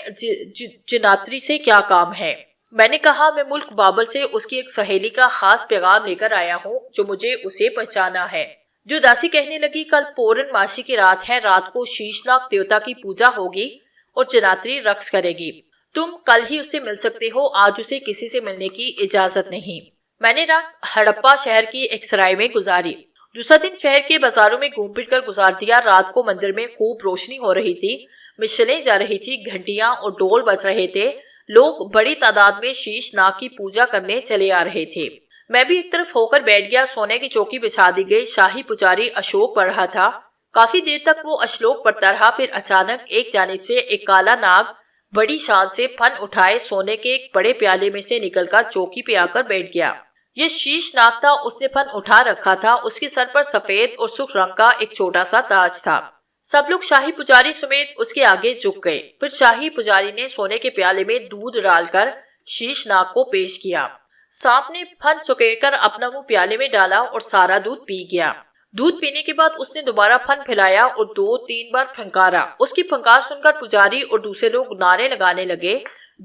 Speaker 1: جناتری سے کیا کام ہے؟ میں نے کہا، میں ملک بابل سے اس کی ایک سہیلی کا خاص پیغام لے کر آیا ہوں جو مجھے اسے پہچانا ہے۔ دیوداسی کہنے لگی، کل پورن ماشی کی رات ہے۔ رات کو شیش ناگ دیوتا کی پوجا ہوگی اور جناتری رقص کرے گی۔ تم کل ہی اسے مل سکتے ہو، آج اسے کسی سے ملنے کی اجازت نہیں۔ میں نے رات ہڑپا شہر کی ایک سرائے میں گزاری۔ دوسرا دن شہر کے بازاروں میں گھوم پھر کر گزار دیا۔ رات کو مندر میں خوب روشنی ہو رہی تھی، مشلیں جا رہی تھی، گھنٹیاں اور ڈول بج رہے تھے۔ لوگ بڑی تعداد میں شیش ناگ کی پوجا کرنے چلے آ رہے تھے۔ میں بھی ایک طرف ہو کر بیٹھ گیا۔ سونے کی چوکی بچھا دی گئی۔ شاہی پجاری اشوک پڑھ رہا تھا۔ کافی دیر تک وہ اشلوک پڑھتا رہا، پھر اچانک ایک جانب سے ایک کالا ناگ بڑی شان سے پھن اٹھائے سونے کے ایک بڑے پیالے میں سے نکل کر چوکی پہ آ کر بیٹھ گیا۔ یہ شیش ناگ تھا۔ اس نے پھن اٹھا رکھا تھا۔ اس کے سر پر سفید اور سرخ رنگ کا ایک چھوٹا سا تاج تھا۔ سب لوگ شاہی پجاری سمیت اس کے آگے جھک گئے۔ پھر شاہی پجاری نے سونے کے پیالے میں دودھ ڈال کر شیش ناگ کو پیش کیا۔ سانپ نے پھن سکیڑ کر اپنا منہ پیالے میں ڈالا اور سارا دودھ پی گیا۔ دودھ پینے کے بعد اس نے دوبارہ پھن پھیلایا اور 2-3 بار پھنکارا۔ اس کی پھنکار سن کر پجاری اور دوسرے لوگ نعرے لگانے لگے۔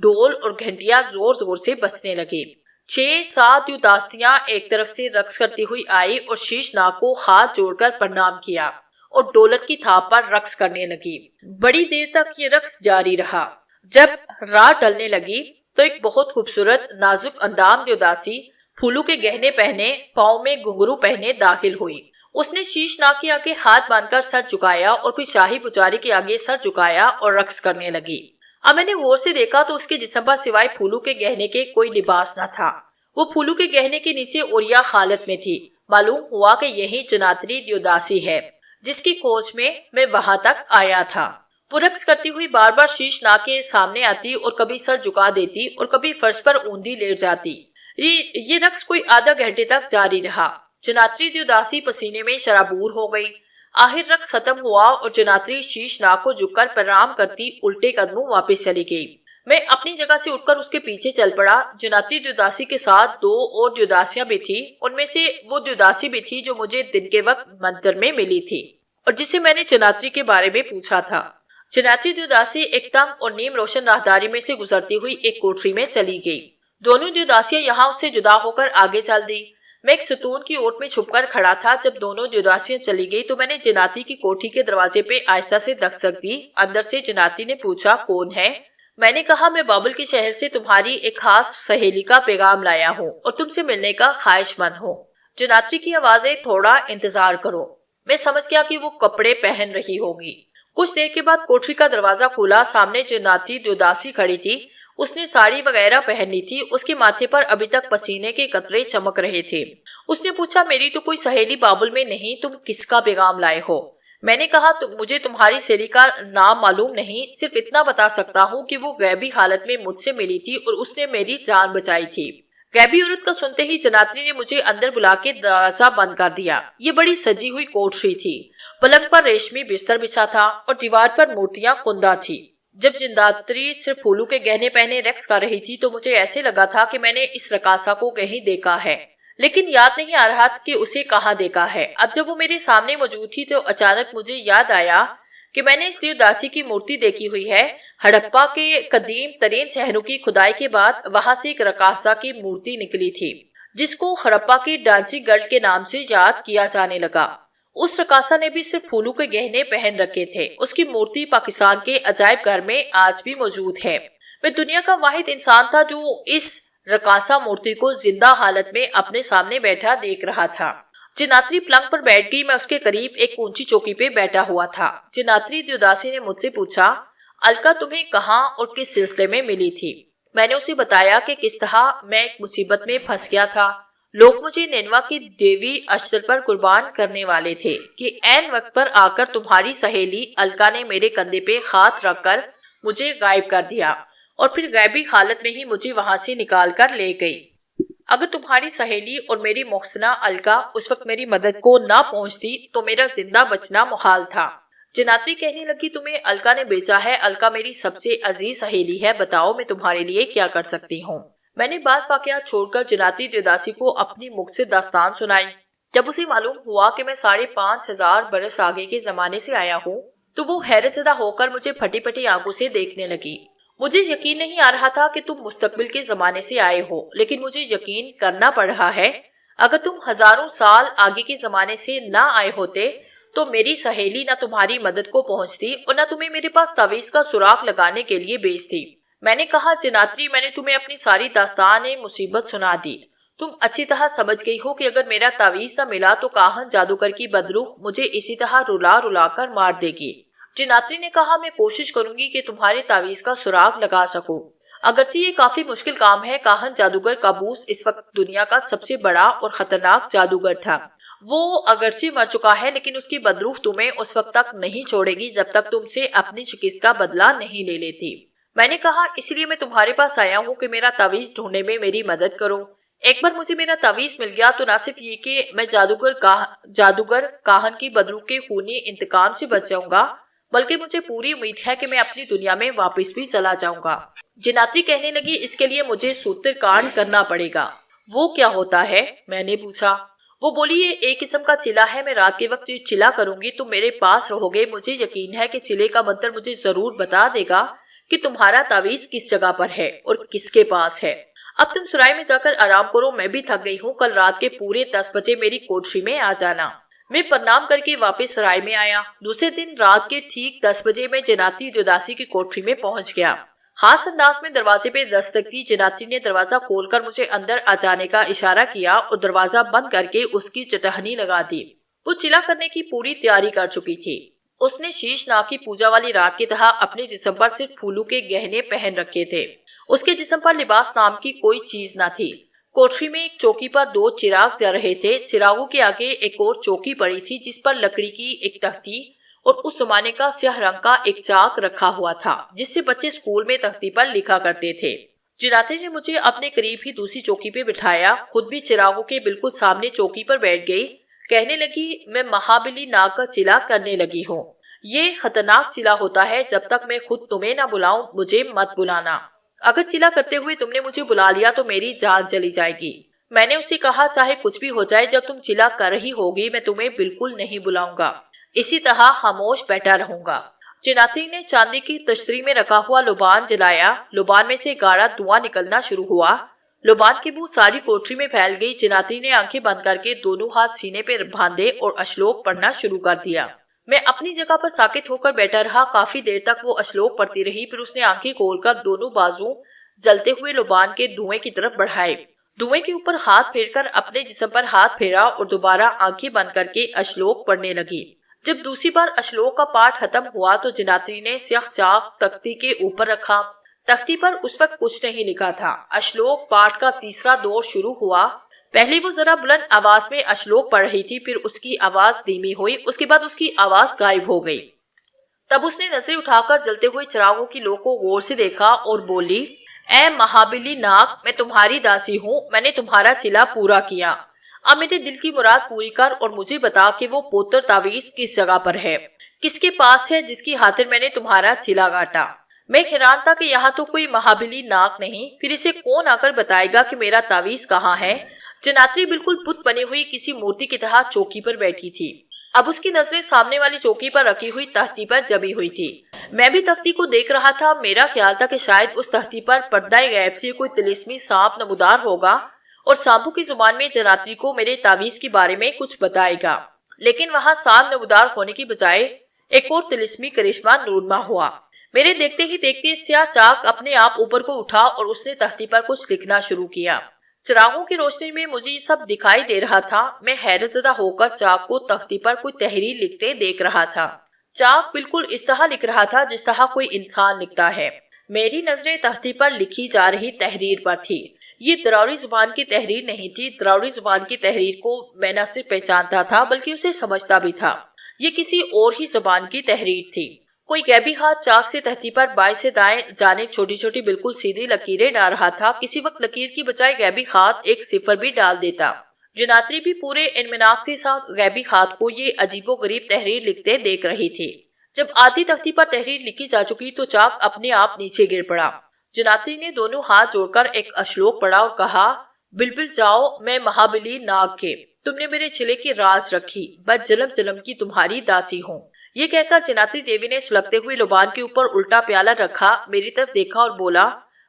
Speaker 1: ڈول اور گھنٹیاں زور زور سے بجنے لگے۔ 6-7 دیوداستیاں ایک طرف سے رقص کرتی ہوئی آئی اور شیش ناگ کو ہاتھ جوڑ کر پرنام کیا اور دولت کی تھاپ پر رقص کرنے لگی۔ بڑی دیر تک یہ رقص جاری رہا۔ جب رات ڈلنے لگی تو ایک بہت خوبصورت نازک اندام دیوداسی پھولوں کے گہنے پہنے، پاؤں میں گھنگرو پہنے داخل ہوئی۔ اس نے شیش ناگ کے آگے ہاتھ باندھ کر سر جھکایا اور پھر شاہی پجاری کے آگے سر جھکایا اور رقص کرنے لگی۔ اب میں نے غور سے دیکھا تو اس کے جسم پر سوائے پھولوں کے گہنے کے کوئی لباس نہ تھا۔ وہ پھولوں کے گہنے کے نیچے اوریا حالت میں تھی۔ معلوم ہوا کہ یہی جناتری دیوداسی ہے جس کی کھوج میں وہاں تک آیا تھا۔ وہ رقص کرتی ہوئی بار بار شیش ناگ کے سامنے آتی اور کبھی سر جھکا دیتی اور کبھی فرش پر اوندھی لیٹ جاتی۔ یہ رقص کوئی آدھا گھنٹے تک جاری رہا۔ جناتری دیوداسی پسینے میں شرابور ہو گئی۔ آخر رقص ختم ہوا اور جناتری شیش ناگ کو جھک کر پرنام کرتی الٹے قدموں واپس چلی گئی۔ میں اپنی جگہ سے اٹھ کر اس کے پیچھے چل پڑا۔ جناتری دیوداسی کے ساتھ 2 اور دیوداسیاں بھی تھی۔ ان میں سے وہ دیوداسی بھی تھی جو مجھے دن کے وقت مندر میں ملی تھی اور جسے میں نے جناتری کے بارے میں پوچھا تھا۔ جناتری دیوداسی ایک تنگ اور نیم روشن راہداری میں سے گزرتی ہوئی ایک کوٹری میں چلی گئی۔ دونوں دیوداسیاں یہاں اس سے جدا ہو کر آگے چل دی۔ میں ایک ستون کی اوٹ میں چھپ کر کھڑا تھا۔ جب دونوں دیوداسیاں چلی گئی تو میں نے جناتری کی کوٹھی کے دروازے پہ آہستہ سے دستک دی۔ اندر سے جناتری نے پوچھا، کون ہے؟ میں نے کہا، میں بابل کے شہر سے تمہاری ایک خاص سہیلی کا پیغام لایا ہوں اور تم سے ملنے کا خواہش مند ہوں۔ جناتری کی آوازیں، تھوڑا انتظار کرو۔ میں سمجھ گیا کہ وہ کپڑے پہن رہی ہوگی۔ کچھ دیر کے بعد کوٹری کا دروازہ کھلا۔ سامنے جناتری دیوداسی کھڑی تھی۔ اس نے ساڑی وغیرہ پہن لی تھی۔ اس کے ماتھے پر ابھی تک پسینے کے قطرے چمک رہے تھے۔ اس نے پوچھا، میری تو کوئی سہیلی بابل میں نہیں، تم کس کا پیغام لائے ہو؟ میں نے کہا مجھے تمہاری سہیلی کا نام معلوم نہیں، صرف اتنا بتا سکتا ہوں کہ وہ غیبی حالت میں مجھ سے ملی تھی اور اس نے میری جان بچائی تھی۔ غیبی عورت کا سنتے ہی جناتری نے مجھے اندر بلا کے دروازہ بند کر دیا۔ یہ بڑی سجی ہوئی کوٹری تھی، پلنگ پر ریشمی بستر بچھا تھا اور دیوار پر مورتیاں کندہ تھی۔ جب جناتری صرف پھولوں کے گہنے پہنے رقص کر رہی تھی تو مجھے ایسے لگا تھا کہ میں نے اس رقاصہ کو کہیں دیکھا ہے، لیکن یاد نہیں آ رہا کہ اسے کہاں دیکھا ہے۔ اب جب وہ میرے سامنے موجود تھی تو اچانک مجھے یاد آیا کہ میں نے اس دیوداسی کی مورتی دیکھی ہوئی ہے۔ ہڑپا کے قدیم ترین شہروں کی کھدائی کے بعد وہاں سے ایک رقاصہ کی مورتی نکلی تھی جس کو ہڑپا کی ڈانسنگ گرل کے نام سے یاد کیا جانے لگا۔ اس رقاصہ نے بھی صرف پھولوں کے گہنے پہن رکھے تھے۔ اس کی مورتی پاکستان کے عجائب گھر میں آج بھی موجود ہے۔ میں دنیا کا واحد انسان تھا جو اس رقاصہ مورتی کو زندہ حالت میں اپنے سامنے بیٹھا دیکھ رہا تھا۔ جناتری پلنگ پر بیٹھ گئی، میں اس کے قریب ایک اونچی چوکی پہ بیٹھا ہوا تھا۔ جناتری دیوداسی نے مجھ سے پوچھا، الکا تمہیں کہاں اور کس سلسلے میں ملی تھی؟ میں نے اسے بتایا کہ کس طرح میں ایک مصیبت میں پھنس گیا تھا۔ لوگ مجھے نینوا کی دیوی اشتر پر قربان کرنے والے تھے کہ عین وقت پر آ کر تمہاری سہیلی الکا نے میرے کندھے پہ ہاتھ رکھ کر مجھے غائب کر دیا اور پھر غیبی حالت میں ہی مجھے وہاں سے نکال کر لے گئی۔ اگر تمہاری سہیلی اور میری محسنہ الکا اس وقت میری مدد کو نہ پہنچتی تو میرا زندہ بچنا محال تھا۔ جناتری کہنے لگی، تمہیں الکا نے بیچا ہے؟ الکا میری سب سے عزیز سہیلی ہے، بتاؤ میں تمہارے لیے کیا کر سکتی ہوں؟ میں نے بعض واقعات چھوڑ کر جناتری دیوداسی کو اپنی مکھ سے داستان سنائی۔ جب اسے معلوم ہوا کہ میں 5,500 برس آگے کے زمانے سے آیا ہوں تو وہ حیرت زدہ ہو کر مجھے پھٹی پھٹی آنکھوں سے دیکھنے لگی۔ مجھے یقین نہیں آ رہا تھا کہ تم مستقبل کے زمانے سے آئے ہو، لیکن مجھے یقین کرنا پڑ رہا ہے۔ اگر تم ہزاروں سال آگے کے زمانے سے نہ آئے ہوتے تو میری سہیلی نہ تمہاری مدد کو پہنچتی اور نہ تمہیں میرے پاس تعویذ کا سراغ لگانے کے لیے بھیجتی۔ میں نے کہا، جناتری میں نے تمہیں اپنی ساری داستان مصیبت سنا دی۔ تم اچھی طرح سمجھ گئی ہو کہ اگر میرا تعویذ نہ ملا تو کاہن جادوگر کی بدروح مجھے اسی طرح رلا رلا کر مار دے گی۔ جناتری نے کہا، میں کوشش کروں گی کہ تمہارے تعویذ کا سراغ لگا سکوں، اگرچہ یہ کافی مشکل کام ہے۔ کاہن جادوگر کابوس اس وقت دنیا کا سب سے بڑا اور خطرناک جادوگر تھا۔ وہ اگرچہ مر چکا ہے لیکن اس کی بدروح تمہیں اس وقت تک نہیں چھوڑے گی جب تک تم سے اپنی شکست کا بدلہ نہیں لے لیتی۔ میں نے کہا، اس لیے میں تمہارے پاس آیا ہوں کہ میرا تعویذ ڈھونڈنے میں میری مدد کرو۔ ایک بار مجھے میرا تعویذ مل گیا تو نہ صرف یہ کہ میں جادوگر کاہن کی بدروح کے خونی انتقام سے بچ جاؤں گا، بلکہ مجھے پوری امید ہے کہ میں اپنی دنیا میں واپس بھی چلا جاؤں گا۔ جناتری کہنے لگی، اس کے لیے مجھے سوتر کانڈ کرنا پڑے گا۔ وہ کیا ہوتا ہے؟ میں نے پوچھا۔ وہ بولی، یہ ایک قسم کا چلا ہے، میں رات کے وقت چلا کروں گی، تم میرے پاس رہو گے، مجھے یقین ہے کہ چلے کا منتر مجھے ضرور بتا دے گا کہ تمہارا تعویذ کس جگہ پر ہے اور کس کے پاس ہے۔ اب تم سرائے میں جا کر آرام کرو، میں بھی تھک گئی ہوں، کل رات کے پورے 10 بجے میری کوٹری میں آ جانا۔ میں پرنام کر کے واپس سرائے میں آیا۔ دوسرے دن رات کے ٹھیک 10 بجے میں جناتری دیوداسی کی کوٹری میں پہنچ گیا۔ خاص انداز میں دروازے پہ دستک دی۔ جناتری نے دروازہ کھول کر مجھے اندر آ جانے کا اشارہ کیا اور دروازہ بند کر کے اس کی چٹہنی لگا دی۔ وہ چلا کرنے کی پوری تیاری کر چکی تھی۔ اس نے شیش ناگ کی پوجا والی رات کی طرح اپنے جسم پر صرف پھولوں کے گہنے پہن رکھے تھے۔ اس کے جسم پر لباس نام کی کوئی چیز نہ تھی۔ کوٹری میں ایک چوکی پر 2 چراغ جل رہے تھے۔ چراغوں کے آگے ایک اور چوکی پڑی تھی جس پر لکڑی کی ایک تختی اور اس زمانے کا سیاہ رنگ کا ایک چاک رکھا ہوا تھا جس سے بچے اسکول میں تختی پر لکھا کرتے تھے۔ جناتری نے مجھے اپنے قریب ہی دوسری چوکی پہ بٹھایا، خود بھی چراغوں کے بالکل سامنے چوکی پر بیٹھ گئی۔ کہنے لگی، میں مہابلی ناگ کا چلا کرنے لگی ہوں۔ یہ خطرناک چلا ہوتا ہے، جب تک میں خود تمہیں نہ بلاؤں مجھے مت بلانا۔ اگر چلا کرتے ہوئے تم نے مجھے بلا لیا تو میری جان چلی جائے گی۔ میں نے اسے کہا، چاہے کچھ بھی ہو جائے، جب تم چلا کر رہی ہوگی میں تمہیں بالکل نہیں بلاؤں گا، اسی طرح خاموش بیٹھا رہوں گا۔ جناتری نے چاندی کی تشتری میں رکھا ہوا لوبان جلایا۔ لوبان میں سے گاڑھا دھواں نکلنا شروع ہوا۔ لوبان کی بو ساری کوٹری میں پھیل گئی۔ جناتری نے آنکھیں بند کر کے دونوں ہاتھ سینے پہ باندھے اور اشلوک پڑھنا شروع کر دیا۔ میں اپنی جگہ پر ساکت ہو کر بیٹھا رہا۔ کافی دیر تک وہ اشلوک پڑھتی رہی، پھر اس نے آنکھیں کھول کر دونوں بازو جلتے ہوئے لوبان کے دھوئیں کی طرف بڑھائے۔ دھوئیں کے اوپر ہاتھ پھیر کر اپنے جسم پر ہاتھ پھیرا اور دوبارہ آنکھیں بند کر کے اشلوک پڑھنے لگی۔ جب دوسری بار اشلوک کا پاٹ ختم ہوا تو جناتری نے سیاہ چاک تختی کے اوپر رکھا۔ تختی پر اس وقت کچھ نہیں لکھا تھا۔ اشلوک پاٹ کا تیسرا دور شروع ہوا۔ پہلے وہ ذرا بلند آواز میں اشلوک پڑھ رہی تھی، پھر اس کی آواز دھیمی ہوئی، اس کے بعد اس کی آواز غائب ہو گئی۔ تب اس نے نظریں اٹھا کر جلتے ہوئے چراغوں کی لو کو غور سے دیکھا اور بولی، اے مہابلی ناگ، میں تمہاری داسی ہوں، میں نے تمہارا چلا پورا کیا۔ اب میرے دل کی مراد پوری کر اور مجھے بتا کہ وہ پوتر تعویذ کس جگہ پر ہے، کس کے پاس ہے، جس کی خاطر میں نے تمہارا چلا کاٹا۔ میں حیران تھا کہ یہاں تو کوئی مہابلی ناگ نہیں، پھر اسے کون آ کر بتائے گا کہ میرا تعویذ کہاں ہے؟ جناتری بالکل بت بنی ہوئی کسی مورتی کی طرح چوکی پر بیٹھی تھی۔ اب اس کی نظریں سامنے والی چوکی پر رکھی ہوئی تختی پر جمی ہوئی تھی۔ میں بھی تختی کو دیکھ رہا تھا۔ میرا خیال تھا کہ شاید اس تختی پر پردہ غیب سے کوئی طلسمی سانپ نمودار ہوگا اور سانپوں کی زبان میں جناتری کو میرے تعویذ کے بارے میں کچھ بتائے گا، لیکن وہاں سانپ نمودار ہونے کی بجائے ایک اور طلسمی کرشمہ نورما ہوا۔ میرے دیکھتے ہی دیکھتے سیاہ چاک اپنے آپ اوپر کو اٹھا اور اس نے تختی پر کچھ لکھنا شروع کیا۔ چراغوں کی روشنی میں مجھے یہ سب دکھائی دے رہا تھا۔ میں حیرت زدہ ہو کر چاک کو تختی پر کوئی تحریر لکھتے دیکھ رہا تھا۔ چاک بالکل اس طرح لکھ رہا تھا جس طرح کوئی انسان لکھتا ہے۔ میری نظریں تختی پر لکھی جا رہی تحریر پر تھی۔ یہ دراوڑی زبان کی تحریر نہیں تھی۔ دراوڑی زبان کی تحریر کو میں نہ صرف پہچانتا تھا بلکہ اسے سمجھتا بھی تھا۔ یہ کسی اور ہی زبان کی تحریر تھی۔ کوئی غیبی ہاتھ چاک سے تختی پر بائیں سے دائیں جانب چھوٹی چھوٹی بالکل سیدھی لکیریں ڈال رہا تھا۔ کسی وقت لکیر کی بجائے غیبی ہاتھ ایک صفر بھی ڈال دیتا۔ جناتری بھی پورے انمناق کے ساتھ غیبی ہاتھ کو یہ عجیب و غریب تحریر لکھتے دیکھ رہی تھی۔ جب آدھی تختی پر تحریر لکھی جا چکی تو چاک اپنے آپ نیچے گر پڑا۔ جناتری نے دونوں ہاتھ جوڑ کر ایک اشلوک پڑھا اور کہا، بلبل جاؤ، میں مہابلی ناگ کے، تم نے میرے چلے کی راز رکھی، بس جنم جنم کی تمہاری داسی ہوں۔ یہ کہہ کر جناتری دیوی نے سلگتے ہوئے لبان کے اوپر الٹا پیالہ رکھا، میری طرف دیکھا اور بولا،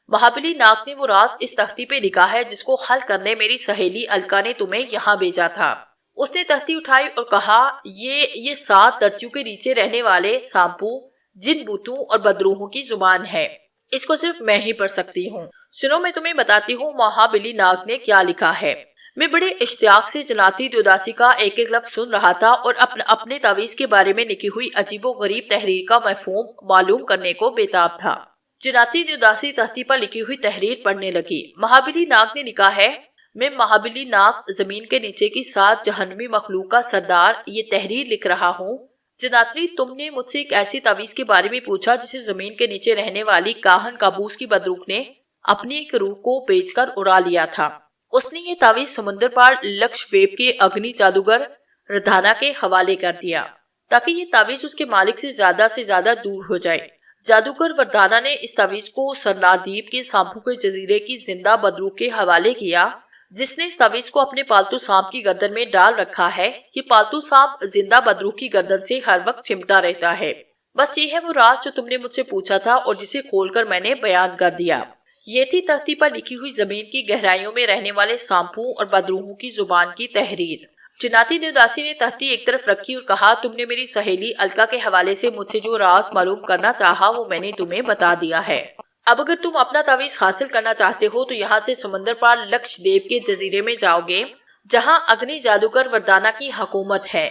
Speaker 1: مہابلی ناگ نے وہ راز اس تختی پہ لکھا ہے جس کو حل کرنے میری سہیلی الکا نے تمہیں یہاں بھیجا تھا۔ اس نے تختی اٹھائی اور کہا، یہ 7 دھرتیوں کے نیچے رہنے والے سانپوں، جن بوتوں اور بدروحوں کی زبان ہے۔ اس کو صرف میں ہی پڑھ سکتی ہوں۔ سنو، میں تمہیں بتاتی ہوں مہابلی ناگ نے کیا لکھا ہے۔ میں بڑے اشتیاق سے جناتری دیوداسی کا ایک ایک لفظ سن رہا تھا اور اپنے تعویذ کے بارے میں لکھی ہوئی عجیب و غریب تحریر کا مفہوم معلوم کرنے کو بےتاب تھا۔ جناتری دیوداسی تختی پر لکھی ہوئی تحریر پڑھنے لگی۔ مہابلی ناگ نے لکھا ہے، میں مہابلی ناگ زمین کے نیچے کی 7 جہنمی مخلوق کا سردار یہ تحریر لکھ رہا ہوں۔ جناتری، تم نے مجھ سے ایک ایسی تعویذ کے بارے میں پوچھا جسے زمین کے نیچے رہنے والی کاہن کابوس کی بدروح نے اپنی ایک روح کو بیچ کر اڑا لیا تھا۔ اس نے یہ تعویذ سمندر پار لکشدویپ کے اگنی جادوگر ردھانا کے حوالے کر دیا تاکہ یہ تعویذ اس کے مالک سے زیادہ دور ہو جائے۔ جادوگر وردھانا نے اس تعویذ کو سرنادیپ کے سانپوں کے جزیرے کی زندہ بدروح کے حوالے کیا، جس نے اس تعویذ کو اپنے پالتو سانپ کی گردن میں ڈال رکھا ہے۔ یہ پالتو سانپ زندہ بدروح کی گردن سے ہر وقت چمٹا رہتا ہے۔ بس یہ ہے وہ راز جو تم نے مجھ سے پوچھا تھا اور جسے کھول کر میں نے بیان کر دیا۔ یہ تھی تختی پر لکھی ہوئی زمین کی گہرائیوں میں رہنے والے سانپوں اور بدروحوں کی زبان کی تحریر۔ جناتری دیوداسی نے تختی ایک طرف رکھی اور کہا، تم نے میری سہیلی الکا کے حوالے سے مجھ سے جو راز معلوم کرنا چاہا وہ میں نے تمہیں بتا دیا ہے۔ اب اگر تم اپنا تعویذ حاصل کرنا چاہتے ہو تو یہاں سے سمندر پار لکشدویپ کے جزیرے میں جاؤ گے، جہاں اگنی جادوگر وردھانا کی حکومت ہے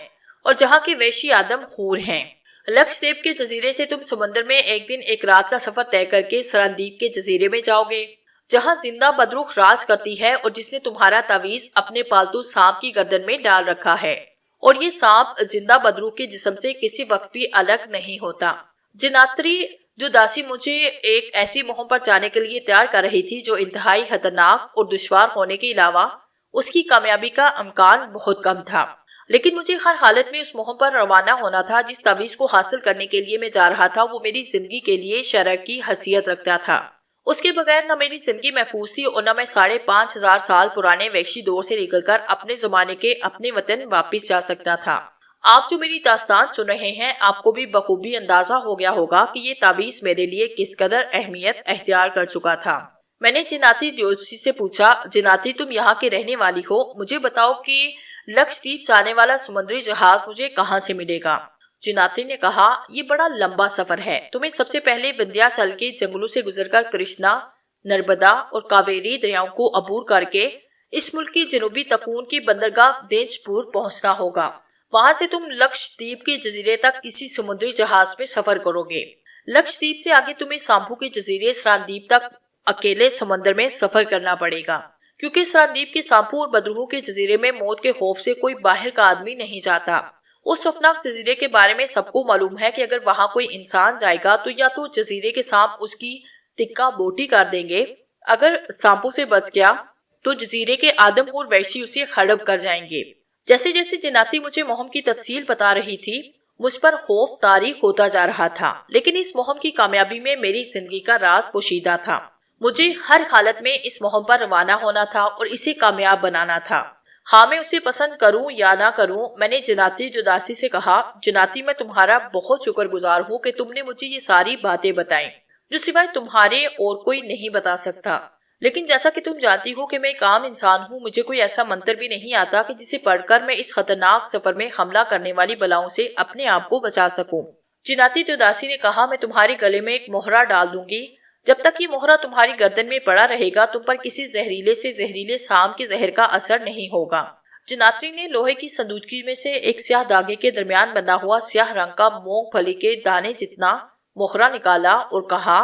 Speaker 1: اور جہاں کے ویشی آدم خور ہیں۔ لکشدویپ کے جزیرے سے تم سمندر میں ایک دن ایک رات کا سفر طے کر کے سرندیپ کے جزیرے میں جاؤ گے، جہاں زندہ بدروح راج کرتی ہے اور جس نے تمہارا تعویذ اپنے پالتو سانپ کی گردن میں ڈال رکھا ہے، اور یہ سانپ زندہ بدروح کے جسم سے کسی وقت بھی الگ نہیں ہوتا۔ جناتری دیوداسی مجھے ایک ایسی مہم پر جانے کے لیے تیار کر رہی تھی جو انتہائی خطرناک اور دشوار ہونے کے علاوہ اس کی کامیابی کا امکان بہت کم تھا، لیکن مجھے ہر حالت میں اس مہم پر روانہ ہونا تھا۔ جس تعویذ کو حاصل کرنے کے لیے میں جا رہا تھا وہ میری زندگی کے لیے شرع کی حیثیت رکھتا تھا۔ اس کے بغیر نہ میری زندگی محفوظ تھی اور نہ میں 5,500 سال پرانے وحشی دور سے نکل کر اپنے زمانے کے اپنے وطن واپس جا سکتا تھا۔ آپ جو میری داستان سن رہے ہیں، آپ کو بھی بخوبی اندازہ ہو گیا ہوگا کہ یہ تعویذ میرے لیے کس قدر اہمیت اختیار کر چکا تھا۔ میں نے جناتری دیوداسی سے پوچھا، جناتری تم یہاں کے رہنے والی ہو، مجھے بتاؤ کہ لکشدویپ جانے والا سمندری جہاز مجھے کہاں سے ملے گا؟ جناتری نے کہا، یہ بڑا لمبا سفر ہے۔ تمہیں سب سے پہلے وندھیاچل کے جنگلوں سے گزر کر کرشنا، نرمدا اور کاویری دریاؤں کو عبور کر کے اس ملک کی جنوبی تکون کی بندرگاہ دینج پور پہنچنا ہوگا۔ وہاں سے تم لکشدویپ کے جزیرے تک کسی سمندری جہاز میں سفر کرو گے۔ لکشدویپ سے آگے تمہیں سانپوں کے جزیرے سرندیپ تک اکیلے سمندر میں سفر کرنا پڑے گا۔ کیونکہ سرندیپ کے سانپو اور بدروحوں کے جزیرے میں موت کے خوف سے کوئی باہر کا آدمی نہیں جاتا۔ اس خوفناک جزیرے کے بارے میں سب کو معلوم ہے کہ اگر وہاں کوئی انسان جائے گا تو یا تو جزیرے کے سانپ اس کی تکہ بوٹی کر دیں گے، اگر سانپوں سے بچ گیا تو جزیرے کے آدم اور وحشی اسے ہڑپ کر جائیں گے۔ جیسے جیسے جناتی مجھے مہم کی تفصیل بتا رہی تھی، مجھ پر خوف طاری ہوتا جا رہا تھا، لیکن اس مہم کی کامیابی میں میری زندگی کا راز پوشیدہ تھا۔ مجھے ہر حالت میں اس مہم پر روانہ ہونا تھا اور اسے کامیاب بنانا تھا، ہاں میں اسے پسند کروں یا نہ کروں۔ میں نے جناتی جداسی سے کہا، جناتی میں تمہارا بہت شکر گزار ہوں کہ تم نے مجھے یہ ساری باتیں بتائیں جو سوائے تمہارے اور کوئی نہیں بتا سکتا، لیکن جیسا کہ تم جانتی ہو کہ میں ایک عام انسان ہوں، مجھے کوئی ایسا منتر بھی نہیں آتا کہ جسے پڑھ کر میں اس خطرناک سفر میں حملہ کرنے والی بلاؤں سے اپنے آپ کو بچا سکوں۔ جناتی جداسی نے کہا، میں تمہارے گلے میں ایک مہرہ ڈال دوں گی، جب تک یہ مہرہ تمہاری گردن میں پڑا رہے گا تم پر کسی زہریلے سے زہریلے سام کے زہر کا اثر نہیں ہوگا۔ جناتی نے لوہے کی صندوقچی میں سے ایک سیاہ دھاگے کے درمیان بندھا ہوا سیاہ رنگ کا مونگ پھلی کے دانے جتنا مہرہ نکالا اور کہا،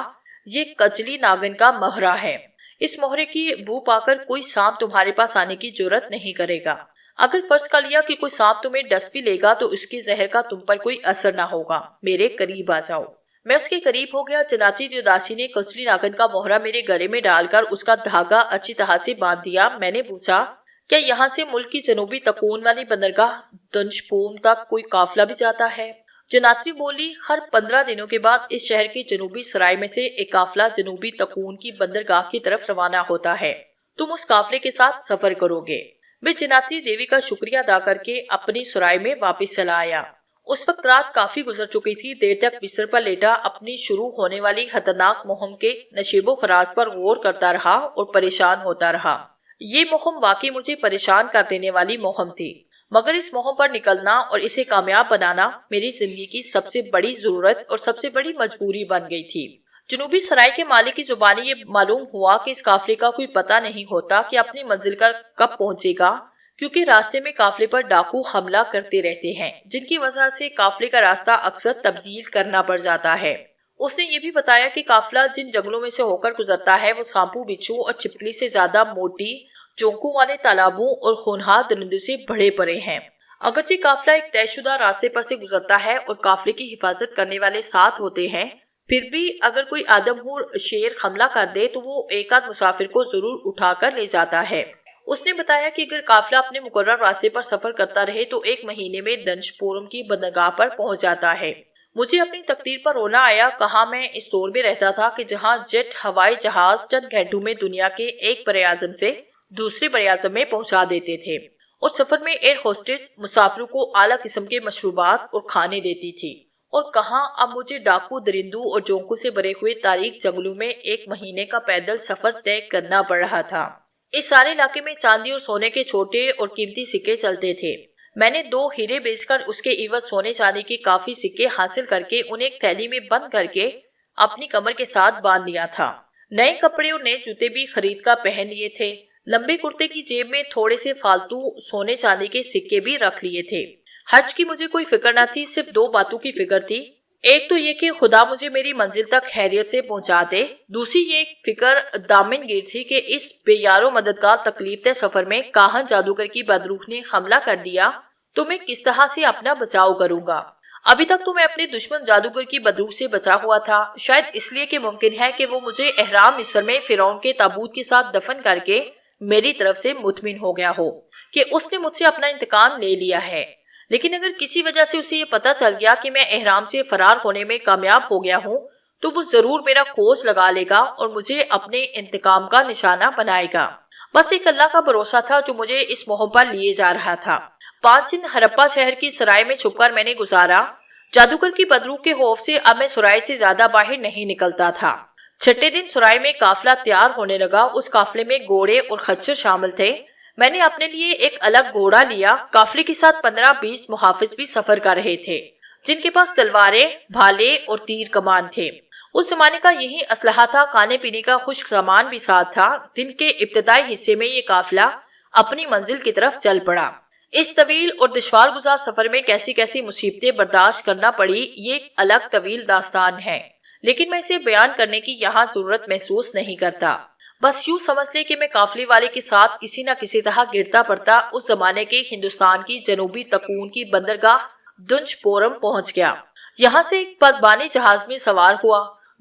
Speaker 1: یہ کجلی ناگن کا مہرہ ہے، اس مہرے کی بو پا کر کوئی سانپ تمہارے پاس آنے کی جرات نہیں کرے گا۔ اگر فرض کر لیا کہ کوئی سانپ تمہیں ڈس بھی لے گا تو اس کے زہر کا تم پر کوئی اثر نہ ہوگا، میرے قریب آ جاؤ۔ میں اس کے قریب ہو گیا۔ جناتی جداسی نے کجلی ناگن کا مہرہ میرے گلے میں ڈال کر اس کا دھاگا اچھی طرح سے باندھ دیا۔ میں نے پوچھا، کیا یہاں سے ملک کی جنوبی تکون والی بندرگاہ دنشپوم تک کوئی قافلہ بھی جاتا ہے؟ جناتی بولی، ہر 15 دنوں کے بعد اس شہر کے جنوبی سرائے میں سے ایک قافلہ جنوبی تکون کی بندرگاہ کی طرف روانہ ہوتا ہے، تم اس قافلے کے ساتھ سفر کرو گے۔ میں جناتی دیوی کا شکریہ ادا کر کے اپنی سرائے میں واپس چلا آیا۔ اس وقت رات کافی گزر چکی تھی۔ دیر تک بستر پر لیٹا اپنی شروع ہونے والی خطرناک مہم کے نشیب و فراز پر غور کرتا رہا اور پریشان ہوتا رہا۔ یہ مہم واقعی مجھے پریشان کر دینے والی مہم تھی، مگر اس مہم پر نکلنا اور اسے کامیاب بنانا میری زندگی کی سب سے بڑی ضرورت اور سب سے بڑی مجبوری بن گئی تھی۔ جنوبی سرائے کے مالک کی زبانی یہ معلوم ہوا کہ اس قافلے کا کوئی پتہ نہیں ہوتا کہ اپنی منزل پر کب پہنچے گا، کیونکہ راستے میں قافلے پر ڈاکو حملہ کرتے رہتے ہیں، جن کی وجہ سے قافلے کا راستہ اکثر تبدیل کرنا پڑ جاتا ہے۔ اس نے یہ بھی بتایا کہ قافلہ جن جنگلوں میں سے ہو کر گزرتا ہے وہ سانپو، بچھو اور چھپکلی سے زیادہ موٹی چونکوں والے تالابوں اور ہونہار درندوں سے بھرے پڑے ہیں۔ اگرچہ قافلہ ایک طے شدہ راستے پر سے گزرتا ہے اور قافلے کی حفاظت کرنے والے ساتھ ہوتے ہیں، پھر بھی اگر کوئی آدمخور شیر حملہ کر دے تو وہ ایک آدھ مسافر کو ضرور اٹھا کر لے جاتا ہے۔ اس نے بتایا کہ اگر قافلہ اپنے مقرر راستے پر سفر کرتا رہے تو 1 مہینے میں دنشپورم کی بندرگاہ پر پہنچ جاتا ہے۔ مجھے اپنی تقدیر پر رونا آیا۔ کہاں میں اس دور میں رہتا تھا کہ جہاں جیٹ ہوائی جہاز چند گھنٹوں میں دنیا کے ایک براعظم سے دوسرے براعظم میں پہنچا دیتے تھے، اور سفر میں ایئر ہوسٹس مسافروں کو اعلیٰ قسم کے مشروبات اور کھانے دیتی تھی۔ اور کہاں اب مجھے ڈاکو درندوں اور جونکوں سے بھرے ہوئے تاریک جنگلوں میں 1 مہینے کا پیدل سفر طے کرنا پڑ رہا تھا۔ اس سارے علاقے میں چاندی اور سونے کے چھوٹے اور قیمتی سکے چلتے تھے۔ میں نے 2 ہیرے بیچ کر اس کے عوض سونے چاندی کے کافی سکے حاصل کر کے انہیں ایک تھیلی میں بند کر کے اپنی کمر کے ساتھ باندھ لیا تھا۔ نئے کپڑے اور نئے جوتے بھی خرید کر پہن لیے تھے۔ لمبے کرتے کی جیب میں تھوڑے سے فالتو سونے چاندی کے سکے بھی رکھ لیے تھے۔ حج کی مجھے کوئی فکر نہ تھی، صرف 2 باتوں کی فکر تھی۔ ایک تو یہ کہ خدا مجھے میری منزل تک خیریت سے پہنچا دے، دوسری یہ فکر دامن گیر تھی کہ اس بے یار و مددگار تکلیف دہ سفر میں کاہن جادوگر کی بدروح نے حملہ کر دیا تو میں کس طرح سے اپنا بچاؤ کروں گا۔ ابھی تک تو میں اپنے دشمن جادوگر کی بدروح سے بچا ہوا تھا، شاید اس لیے کہ ممکن ہے کہ وہ مجھے احرام مصر میں فرعون کے تابوت کے ساتھ دفن کر کے میری طرف سے مطمئن ہو گیا ہو کہ اس نے مجھ سے اپنا انتقام لے لیا ہے۔ لیکن اگر کسی وجہ سے اسے یہ پتا چل گیا کہ میں احرام سے فرار ہونے میں کامیاب ہو گیا ہوں تو وہ ضرور میرا کھوج لگا لے گا اور مجھے اپنے انتقام کا نشانہ بنائے گا۔ بس ایک اللہ کا بھروسہ تھا جو مجھے اس مہم پر لیے جا رہا تھا۔ 5 دن ہرپا شہر کی سرائے میں چھپ کر میں نے گزارا۔ جادوگر کی بدروح کے خوف سے اب میں سرائے سے زیادہ باہر نہیں نکلتا تھا۔ 6 دن سرائے میں قافلہ تیار ہونے لگا۔ اس قافلے میں گھوڑے اور خچر شامل تھے۔ میں نے اپنے لیے ایک الگ گھوڑا لیا۔ قافلے کے ساتھ 15-20 محافظ بھی سفر کر رہے تھے جن کے پاس تلواریں، بھالے اور تیر کمان تھے۔ اس زمانے کا یہی اسلحہ تھا۔ کھانے پینے کا خشک سامان بھی ساتھ تھا۔ دن کے ابتدائی حصے میں یہ قافلہ اپنی منزل کی طرف چل پڑا۔ اس طویل اور دشوار گزار سفر میں کیسی کیسی مصیبتیں برداشت کرنا پڑی یہ ایک الگ طویل داستان ہے، لیکن میں اسے بیان کرنے کی یہاں ضرورت محسوس نہیں کرتا۔ بس یوں سمجھ لے کہ میں قافلے والے کے ساتھ کسی نہ کسی طرح گرتا پڑتا اس زمانے کے ہندوستان کی جنوبی تکون کی بندرگاہ دنج پورم پہنچ گیا۔ یہاں سے ایک پدبانی جہاز میں سوار ہوا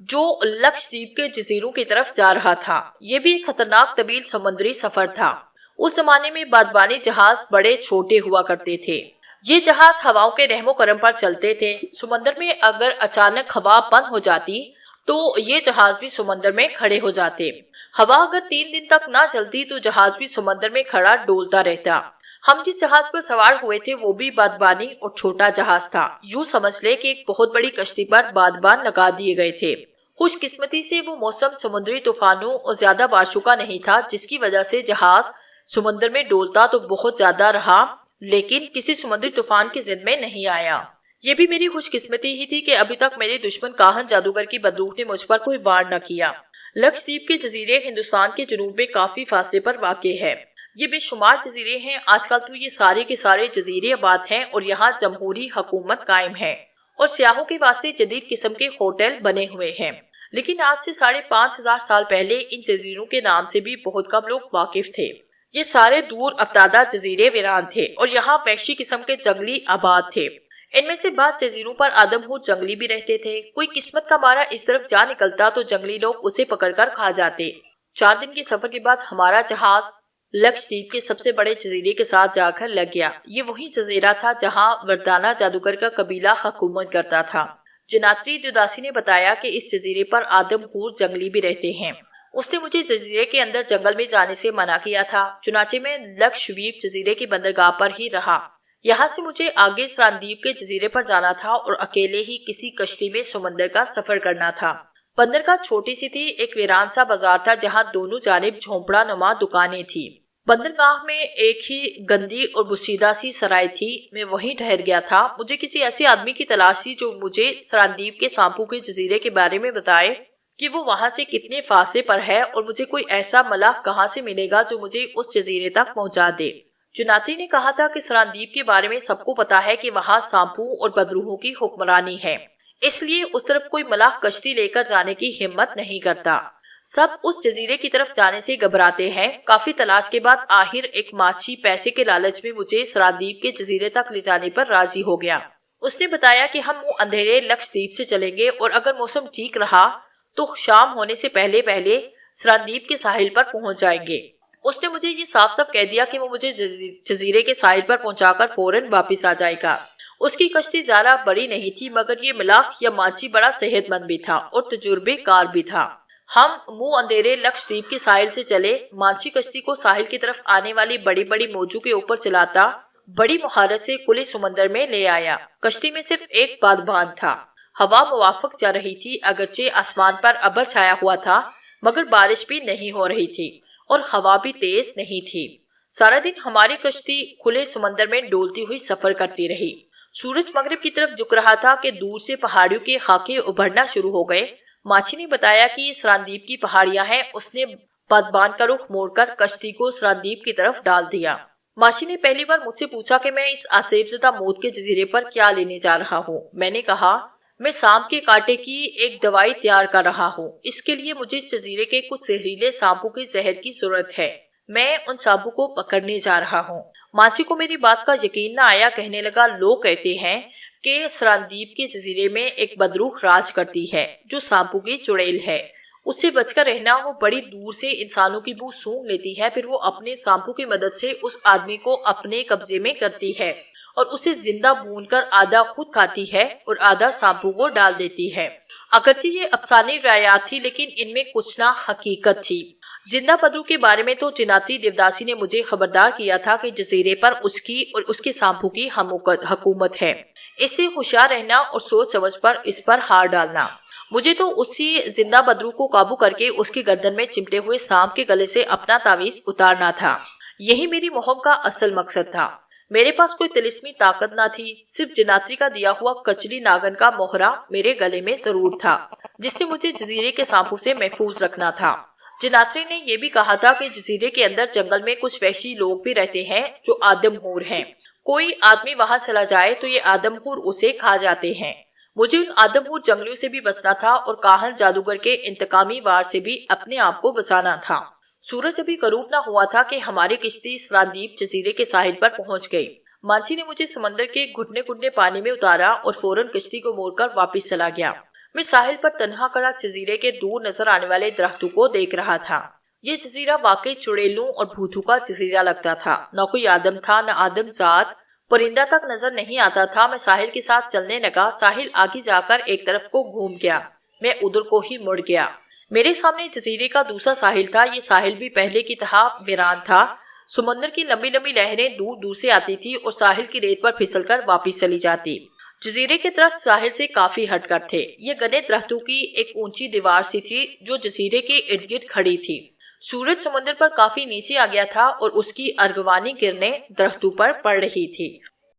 Speaker 1: جو لکشدیپ کے جزیروں کی طرف جا رہا تھا۔ یہ بھی ایک خطرناک طویل سمندری سفر تھا۔ اس زمانے میں بادبانی جہاز بڑے چھوٹے ہوا کرتے تھے۔ یہ جہاز ہواؤں کے رحم و کرم پر چلتے تھے۔ سمندر میں اگر اچانک ہوا بند ہو جاتی تو یہ جہاز بھی سمندر میں کھڑے ہو جاتے۔ ہوا اگر 3 دن تک نہ چلتی تو جہاز بھی سمندر میں کھڑا ڈولتا رہتا۔ ہم جس جہاز پر سوار ہوئے تھے وہ بھی بادبانی اور چھوٹا جہاز تھا۔ یوں سمجھ لے کہ ایک بہت بڑی کشتی پر بادبان لگا دیے گئے تھے۔ خوش قسمتی سے وہ موسم سمندری طوفانوں اور زیادہ بارشوں کا نہیں تھا، جس کی وجہ سے جہاز سمندر میں ڈولتا تو بہت زیادہ رہا لیکن کسی سمندری طوفان کی زد میں نہیں آیا۔ یہ بھی میری خوش قسمتی ہی تھی کہ ابھی تک میرے دشمن کاہن جادوگر کی بندوق نے مجھ پر کوئی وار نہ کیا۔ لکشدیپ کے جزیرے ہندوستان کے جنوب میں کافی فاصلے پر واقع ہے۔ یہ بے شمار جزیرے ہیں۔ آج کل تو یہ سارے کے سارے جزیرے آباد ہیں اور یہاں جمہوری حکومت قائم ہے اور سیاحوں کے واسطے جدید قسم کے ہوٹل بنے ہوئے ہیں۔ لیکن آج سے 5,500 سال پہلے ان جزیروں کے نام سے بھی بہت کم لوگ واقف تھے۔ یہ سارے دور افتادہ جزیرے ویران تھے اور یہاں وحشی قسم کے جنگلی آباد تھے۔ ان میں سے بعض جزیروں پر آدمخور جنگلی بھی رہتے تھے۔ کوئی قسمت کا مارا اس طرف جا نکلتا تو جنگلی لوگ اسے پکڑ کر کھا جاتے۔ 4 دن کے سفر کے بعد ہمارا جہاز لکشدیپ کے سب سے بڑے جزیرے کے ساتھ جا کر لگ گیا۔ یہ وہی جزیرہ تھا جہاں وردانا جادوگر کا قبیلہ حکومت کرتا تھا۔ جناتری دیوداسی نے بتایا کہ اس جزیرے پر آدمخور جنگلی بھی رہتے ہیں۔ اس نے مجھے جزیرے کے اندر جنگل میں جانے سے منع کیا تھا، چنانچہ میں لکشدیپ جزیرے کی بندرگاہ پر ہی رہا۔ یہاں سے مجھے آگے سراندیپ کے جزیرے پر جانا تھا اور اکیلے ہی کسی کشتی میں سمندر کا سفر کرنا تھا۔ بندرگاہ چھوٹی سی تھی، ایک ویران سا بازار تھا جہاں دونوں جانب جھونپڑا نما دکانیں تھی۔ بندرگاہ میں ایک ہی گندی اور بسیدہ سی سرائے تھی۔ میں وہیں ٹھہر گیا تھا۔ مجھے کسی ایسے آدمی کی تلاش تھی جو مجھے سراندیپ کے سامپو کے جزیرے کے بارے میں بتائے کہ وہ وہاں سے کتنے فاصلے پر ہے اور مجھے کوئی ایسا ملاح کہاں سے ملے گا جو مجھے اس جزیرے تک پہنچا دے۔ جناتری نے کہا تھا کہ سراندیپ کے بارے میں سب کو پتا ہے کہ وہاں سامپو اور بدروحوں کی حکمرانی ہے، اس لیے اس طرف کوئی ملاح کشتی لے کر جانے کی ہمت نہیں کرتا۔ سب اس جزیرے کی طرف جانے سے گھبراتے ہیں۔ کافی تلاش کے بعد آخر ایک ماچھی پیسے کے لالچ میں مجھے سراندیپ کے جزیرے تک لے جانے پر راضی ہو گیا۔ اس نے بتایا کہ ہم منہ اندھیرے لکشدیپ سے چلیں گے اور اگر موسم ٹھیک رہا تو شام ہونے سے پہلے پہلے سراندیپ کے ساحل پر پہنچ جائیں گے۔ اس نے مجھے یہ صاف صاف کہہ دیا کہ وہ مجھے جزیرے کے ساحل پر پہنچا کر فوراً واپس آ جائے گا۔ اس کی کشتی زیادہ بڑی نہیں تھی مگر یہ ملاح یا ماچھی بڑا صحت مند بھی تھا اور تجربے کار بھی تھا۔ ہم منہ اندھیرے لکشدیپ کے ساحل سے چلے۔ مانچھی کشتی کو ساحل کی طرف آنے والی بڑی بڑی موجوں کے اوپر چلاتا بڑی مہارت سے کھلے سمندر میں لے آیا۔ کشتی میں صرف ایک بادبان تھا۔ ہوا موافق جا رہی تھی، اگرچہ آسمان پر ابر چھایا ہوا تھا مگر بارش بھی نہیں ہو رہی تھی اور ہوا بھی تیز نہیں تھی۔ سارا دن ہماری کشتی کھلے سمندر میں ڈولتی ہوئی سفر کرتی رہی۔ سورج مغرب کی طرف جھک رہا تھا کہ دور سے پہاڑیوں کے خاکے ابھرنا شروع ہو گئے۔ ماچھی نے بتایا کہ یہ سراندیپ کی پہاڑیاں ہیں۔ اس نے بادبان کا رخ موڑ کر کشتی کو سراندیپ کی طرف ڈال دیا۔ ماچھی نے پہلی بار مجھ سے پوچھا کہ میں اس آسیب زدہ موت کے جزیرے پر کیا لینے جا رہا ہوں۔ میں نے کہا میں سانپ کے کانٹے کی ایک دوائی تیار کر رہا ہوں۔ اس کے لیے مجھے اس جزیرے کے کچھ زہریلے سانپوں کے زہر کی ضرورت ہے۔ میں ان سانپوں کو پکڑنے جا رہا ہوں۔ ماچھی کو میری بات کا یقین نہ آیا، کہنے لگا لوگ کہتے ہیں کہ سراندیپ کے جزیرے میں ایک بدروح راج کرتی ہے جو سانپوں کی چڑیل ہے۔ اس سے بچ کر رہنا۔ وہ بڑی دور سے انسانوں کی بو سونگھ لیتی ہے، پھر وہ اپنے سانپوں کی مدد سے اس آدمی کو اپنے قبضے میں کرتی ہے اور اسے زندہ بھون کر آدھا خود کھاتی ہے اور آدھا سانپوں کو ڈال دیتی ہے۔ اگرچہ یہ افسانے روایات تھی لیکن ان میں کچھ نہ حقیقت تھی۔ زندہ بدرو کے بارے میں تو جناتری دیوداسی نے مجھے خبردار کیا تھا کہ جزیرے پر اس کی اور اس کے سانپوں کی حکومت ہے۔ اس سے ہوشیار رہنا اور سوچ سمجھ پر اس پر ہار ڈالنا۔ مجھے تو اسی زندہ بدرو کو قابو کر کے اس کی گردن میں چمٹے ہوئے سانپ کے گلے سے اپنا تعویذ اتارنا تھا۔ یہی میری مہم کا اصل مقصد تھا۔ میرے پاس کوئی طلسمی طاقت نہ تھی، صرف جناتری کا دیا ہوا کچلی ناگن کا موہرا میرے گلے میں ضرور تھا جس نے مجھے جزیرے کے سانپوں سے محفوظ رکھنا تھا۔ جناتری نے یہ بھی کہا تھا کہ جزیرے کے اندر جنگل میں کچھ وحشی لوگ بھی رہتے ہیں جو آدمخور ہیں۔ کوئی آدمی وہاں چلا جائے تو یہ آدمخور اسے کھا جاتے ہیں۔ مجھے ان آدمخور جنگلیوں سے بھی بچنا تھا اور کاہن جادوگر کے انتقامی وار سے بھی اپنے آپ کو بچانا تھا۔ سورج ابھی غروب نہ ہوا تھا کہ ہماری کشتی سرادیپ جزیرے کے ساحل پر پہنچ گئی۔ مانچی نے مجھے سمندر کے گھٹنے گھٹنے پانی میں اتارا اور فوراً کشتی کو موڑ کر واپس چلا گیا۔ میں ساحل پر تنہا کھڑا جزیرے کے دور نظر آنے والے درختوں کو دیکھ رہا تھا۔ یہ جزیرہ واقعی چڑیلوں اور بھوتوں کا جزیرہ لگتا تھا۔ نہ کوئی آدم تھا، نہ آدم ذات، پرندہ تک نظر نہیں آتا تھا۔ میں ساحل کے ساتھ چلنے لگا۔ ساحل آگے جا کر ایک طرف کو گھوم گیا، میں ادھر کو ہی مڑ گیا۔ میرے سامنے جزیرے کا دوسرا ساحل تھا۔ یہ ساحل بھی پہلے کی طرح ویران تھا۔ سمندر کی لمبی لمبی لہریں دور دور سے آتی تھی اور ساحل کی ریت پر پھسل کر واپس چلی جاتی۔ جزیرے کے درخت ساحل سے کافی ہٹ کر تھے۔ یہ گھنے درختوں کی ایک اونچی دیوار سی تھی جو جزیرے کے ارد گرد کھڑی تھی۔ سورج سمندر پر کافی نیچے آ گیا تھا اور اس کی ارغوانی کرنیں درختوں پر پڑ رہی تھی۔